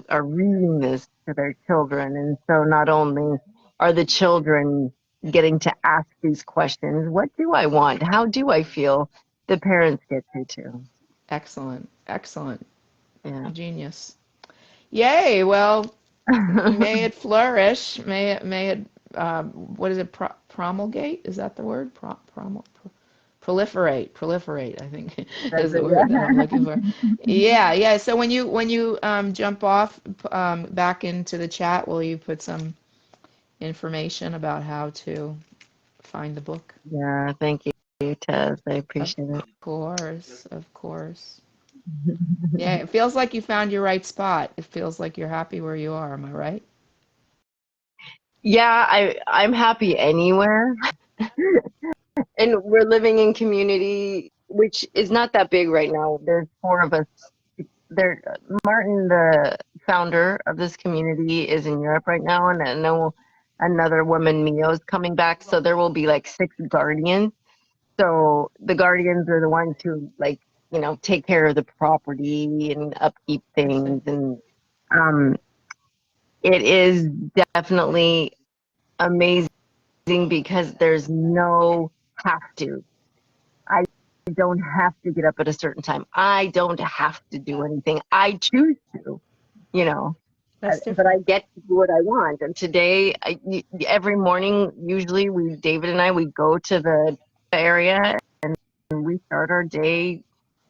are reading this to their children. And so not only are the children getting to ask these questions, what do I want? How do I feel? The parents get to too. Excellent. Excellent. Yeah. Genius. Yay. Well, may it flourish. May it what is it, promulgate? Is that the word? Proliferate, I think That's is the it. word that I'm Yeah. looking for. Yeah, yeah. So when you jump off back into the chat, will you put some information about how to find the book? Yeah. Thank you, Tess. I Of appreciate it. course, of course. Yeah, it feels like you found your right spot. It feels like you're happy where you are. Am I right? Yeah, I'm happy anywhere. And we're living in community, which is not that big right now. There's four of us. There, Martin, the founder of this community, is in Europe right now, and I know another woman, Mio, is coming back. So there will be like six guardians. So the guardians are the ones who, like, take care of the property and upkeep I see. things. And um, it is definitely amazing because there's no have to. I don't have to get up at a certain time. I don't have to do anything. I choose to, you know, That's but I different. get to do what I want. And today, every morning, usually David and I, we go to the area and we start our day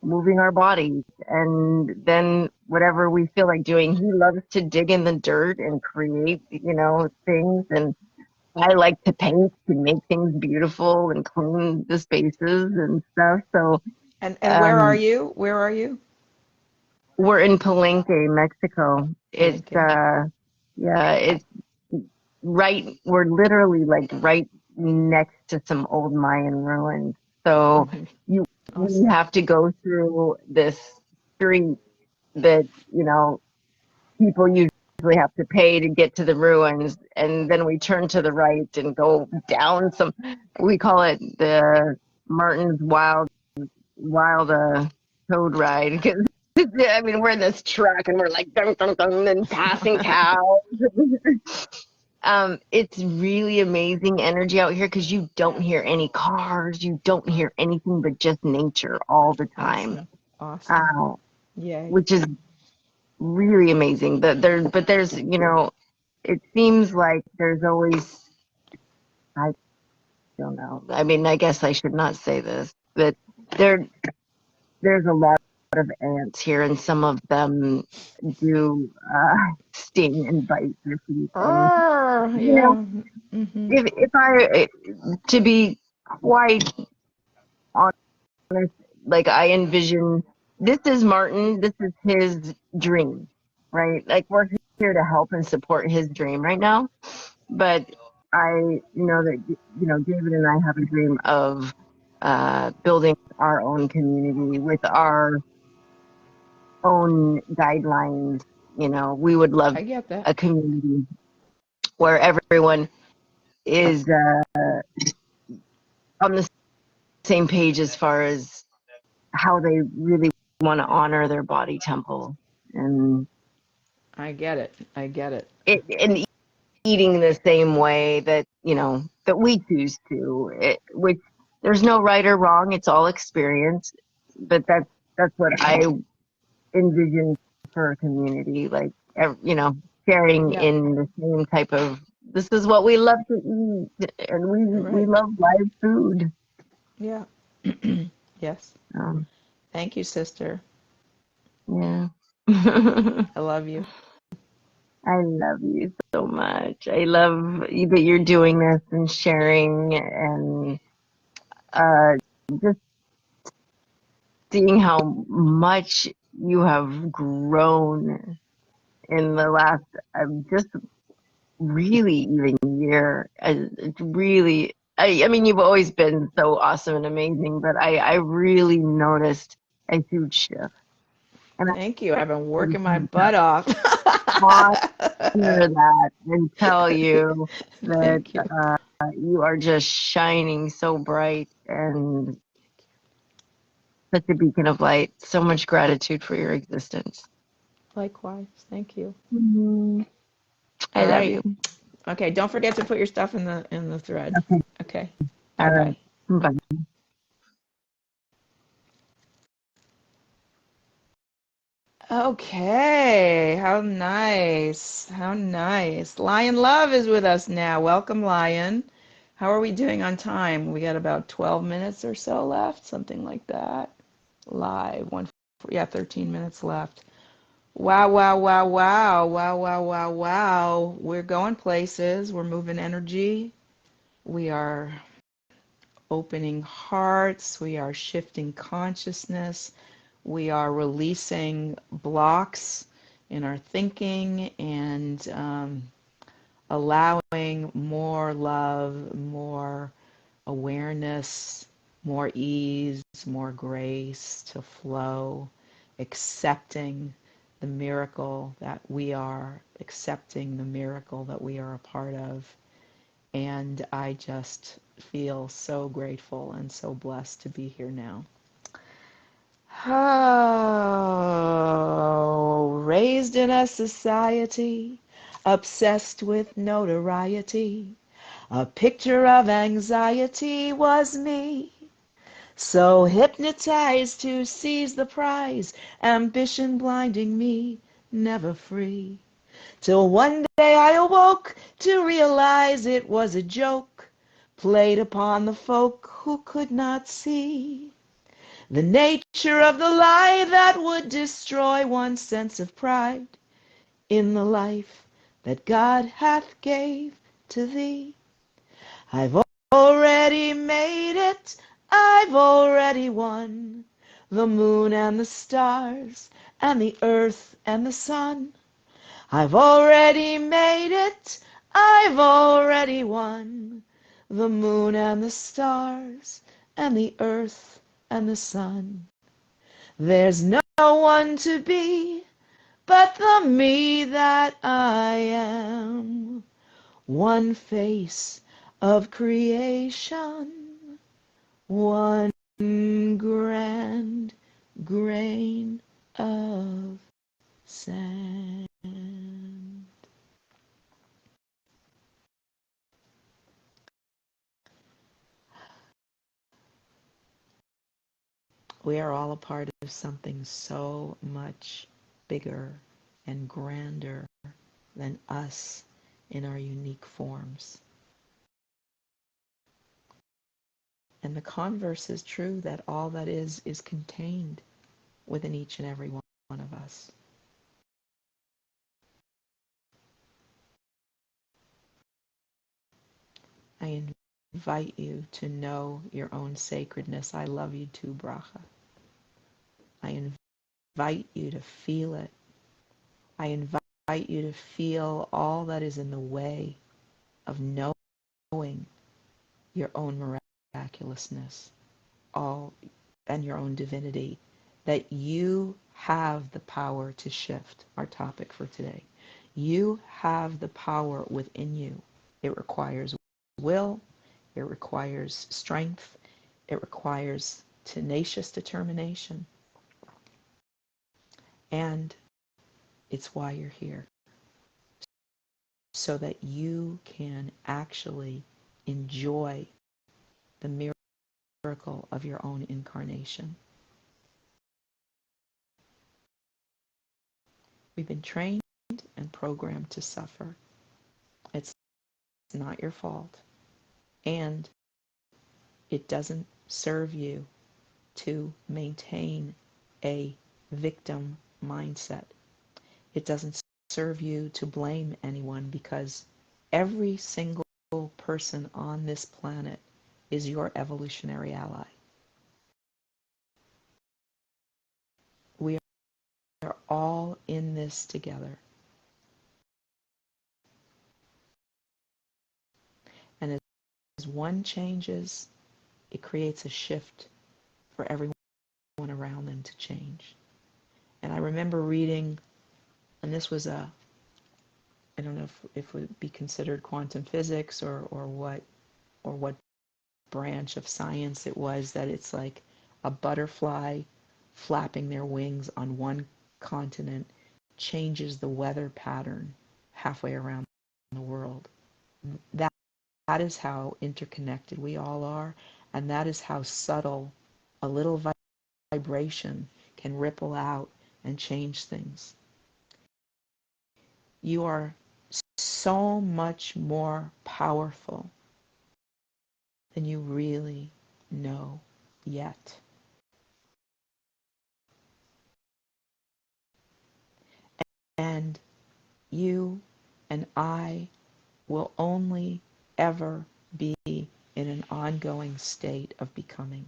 moving our bodies. And then whatever we feel like doing, he loves to dig in the dirt and create, things. And I like to paint and make things beautiful and clean the spaces and stuff. So And where are um, you? Where are you? we're in Palenque, Mexico. It's Palenque. yeah, it's right. We're literally like right next to some old Mayan ruins. So Hmm. you we Awesome. have to go through this street that people usually have to pay to get to the ruins, and then we turn to the right and go down some. We call it the Martin's Wild Toad Ride, because I mean, we're in this truck and we're like dun, dun, dun, and passing cows. It's really amazing energy out here because you don't hear any cars, you don't hear anything but just nature all the time. Awesome. Yay. Which is really amazing. But there's, it seems like there's always, I don't know. I mean, I guess I should not say this, but there's a lot of ants here, and some of them do sting and bite your feet. And, Yeah. if I, to be quite honest, like I envision, this is Martin, this is his dream, right? Like we're here to help and support his dream right now. But I know that, David and I have a dream of building our own community with our own guidelines. We would love I get that. a community where everyone is on the same page as far as how they really want to honor their body temple, and I get it. and eating the same way that that we choose to. Which there's no right or wrong; it's all experience. But that's what I envision for a community, like sharing in the same type of. This is what we love to eat, and we love live food. Yeah. Yes. Thank you, sister. Yeah. I love you. I love you so much. I love that you're doing this and sharing, and just seeing how much you have grown in the last just really even year. Really, I mean, you've always been so awesome and amazing, but I really noticed a huge shift. And Thank you. I've been working my butt off. Hear that and tell you that Thank you. you are just shining so bright and such a beacon of light. So much gratitude for your existence. Likewise. Thank you. I love you. Okay, don't forget to put your stuff in the thread. Okay. All Bye. right. Bye. Okay, how nice. How nice. Lion Love is with us now. Welcome, Lion. How are we doing on time? We got about 12 minutes or so left, something like that. Live. 13 minutes left. Wow, wow, wow, wow, wow, wow, wow, wow. We're going places. We're moving energy. We are opening hearts. We are shifting consciousness. We are releasing blocks in our thinking and allowing more love, more awareness, more ease, more grace to flow, accepting the miracle that we are, accepting the miracle that we are a part of. And I just feel so grateful and so blessed to be here now. Oh, raised in a society obsessed with notoriety, a picture of anxiety was me. So hypnotized to seize the prize, ambition blinding me, never free. Till one day I awoke to realize it was a joke played upon the folk who could not see the nature of the lie that would destroy one's sense of pride in the life that God hath gave to thee. I've already made it, I've already won the moon and the stars and the earth and the sun. I've already made it, I've already won the moon and the stars and the earth and the sun. There's no one to be but the me that I am. One face of creation, one grand grain of sand. We are all a part of something so much bigger and grander than us in our unique forms. And the converse is true, that all that is contained within each and every one of us. I invite you to know your own sacredness. I love you too, Bracha. I invite you to feel it. I invite you to feel all that is in the way of knowing your own miraculousness, all and your own divinity, that you have the power to shift. Our topic for today. You have the power within you. It requires will, it requires strength, it requires tenacious determination, and it's why you're here, so that you can actually enjoy the miracle of your own incarnation. We've been trained and programmed to suffer. It's not your fault. And it doesn't serve you to maintain a victim mindset. It doesn't serve you to blame anyone, because every single person on this planet is your evolutionary ally. We are all in this together. And as one changes, it creates a shift for everyone around them to change. And I remember reading, and this was I don't know if it would be considered quantum physics or what branch of science it was, that it's like a butterfly flapping their wings on one continent changes the weather pattern halfway around the world. That is how interconnected we all are, and that is how subtle a little vibration can ripple out and change things. You are so much more powerful than you really know yet. And you and I will only ever be in an ongoing state of becoming.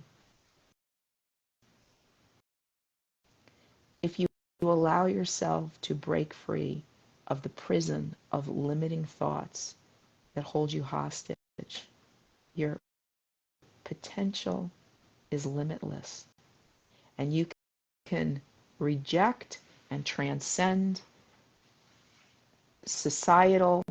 If you allow yourself to break free of the prison of limiting thoughts that hold you hostage, your potential is limitless. And you can reject and transcend societal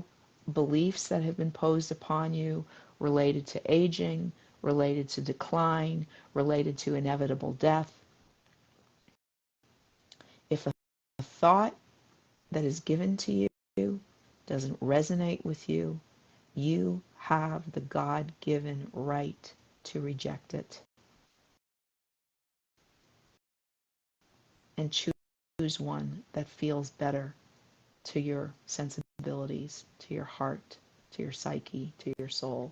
beliefs that have been posed upon you related to aging, related to decline, related to inevitable death. If a thought that is given to you doesn't resonate with you, you have the God-given right to reject it and choose one that feels better to your sensibilities, to your heart, to your psyche, to your soul.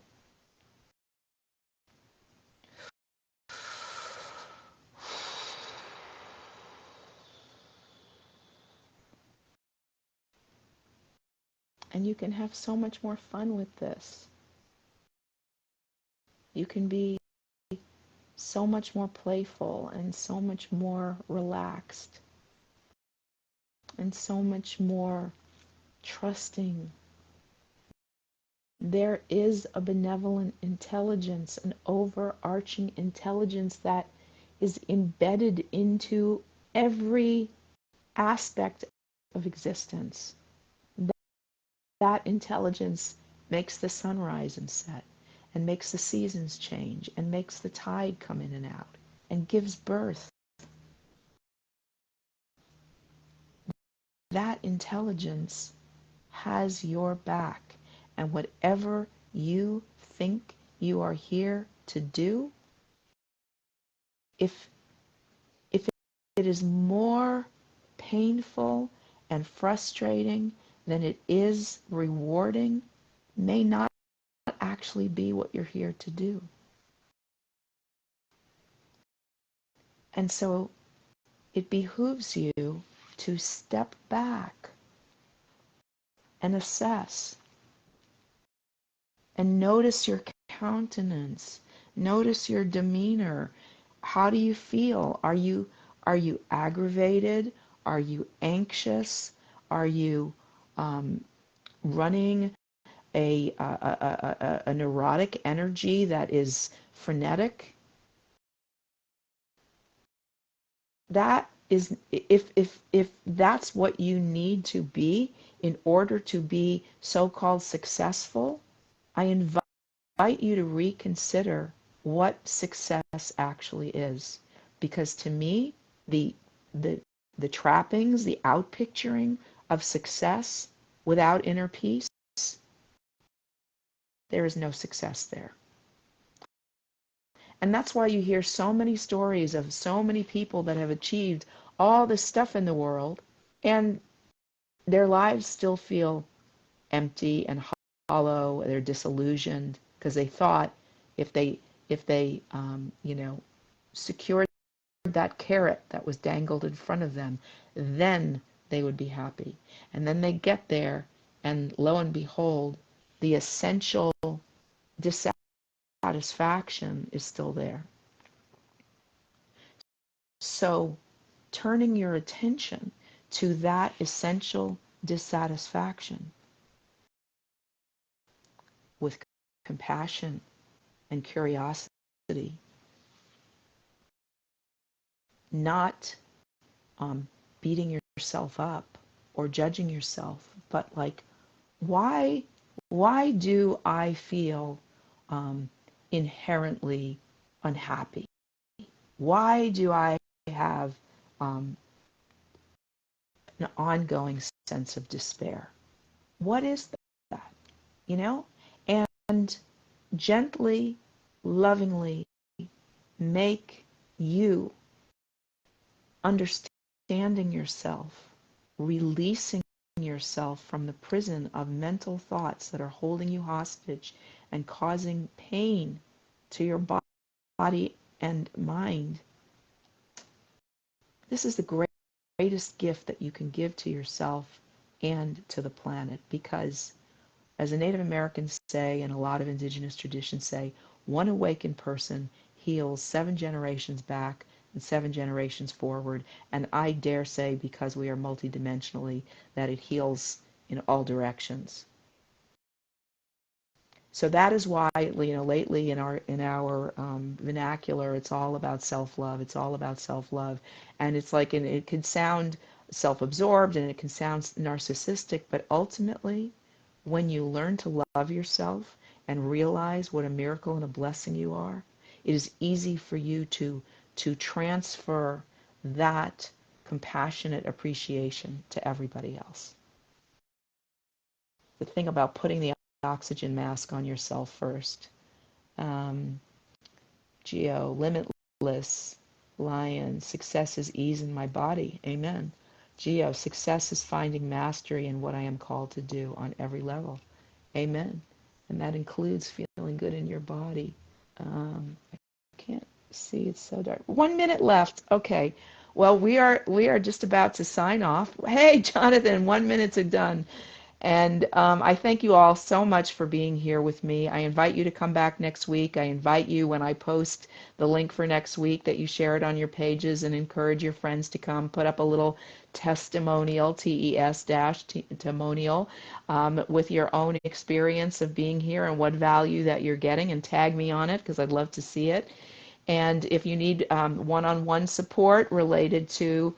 And you can have so much more fun with this. You can be so much more playful and so much more relaxed and so much more trusting. There is a benevolent intelligence, an overarching intelligence that is embedded into every aspect of existence. That intelligence makes the sun rise and set, and makes the seasons change, and makes the tide come in and out, and gives birth. That intelligence has your back, and whatever you think you are here to do, if it is more painful and frustrating than it is rewarding, may not actually be what you're here to do. And so it behooves you to step back and assess and notice your countenance, notice your demeanor. How do you feel? Are you aggravated? Are you anxious? Are you running a neurotic energy that is frenetic? That is, if that's what you need to be in order to be so-called successful, I invite you to reconsider what success actually is. Because to me, the trappings, the outpicturing of success without inner peace, there is no success there. And that's why you hear so many stories of so many people that have achieved all this stuff in the world, and their lives still feel empty and hollow. They're disillusioned because they thought if they secured that carrot that was dangled in front of them, then they would be happy. And then they get there, and lo and behold, the essential dissatisfaction is still there. So turning your attention to that essential dissatisfaction with compassion and curiosity, not beating yourself up or judging yourself, but like, why do I feel inherently unhappy? Why do I have an ongoing sense of despair? What is that? And gently, lovingly make you understanding yourself, releasing yourself from the prison of mental thoughts that are holding you hostage and causing pain to your body and mind. This is the greatest gift that you can give to yourself and to the planet, because as the Native Americans say, and a lot of indigenous traditions say, one awakened person heals 7 generations back and 7 generations forward. And I dare say, because we are multidimensionally, that it heals in all directions. So that is why, lately in our vernacular, it's all about self-love. It's all about self-love, and it's like, and it can sound self-absorbed and it can sound narcissistic, but ultimately, when you learn to love yourself and realize what a miracle and a blessing you are, it is easy for you to transfer that compassionate appreciation to everybody else. The thing about putting the oxygen mask on yourself first. Geo, limitless, lion, success is ease in my body. Amen. Geo, success is finding mastery in what I am called to do on every level. Amen. And that includes feeling good in your body. I can't see, it's so dark. 1 minute left. Okay. Well, we are just about to sign off. Hey, Jonathan, 1 minute to done. And I thank you all so much for being here with me. I invite you to come back next week. I invite you, when I post the link for next week, that you share it on your pages and encourage your friends to come. Put up a little testimonial, TES testimonial, with your own experience of being here and what value that you're getting, and tag me on it because I'd love to see it. And if you need one-on-one support related to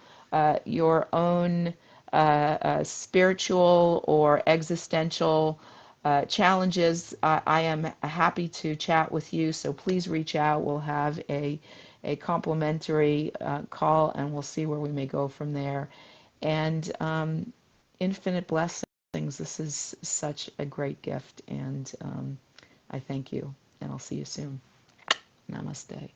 your own spiritual or existential challenges, I am happy to chat with you. So please reach out. We'll have a complimentary call, and we'll see where we may go from there. And infinite blessings. This is such a great gift, and I thank you. And I'll see you soon. Namaste.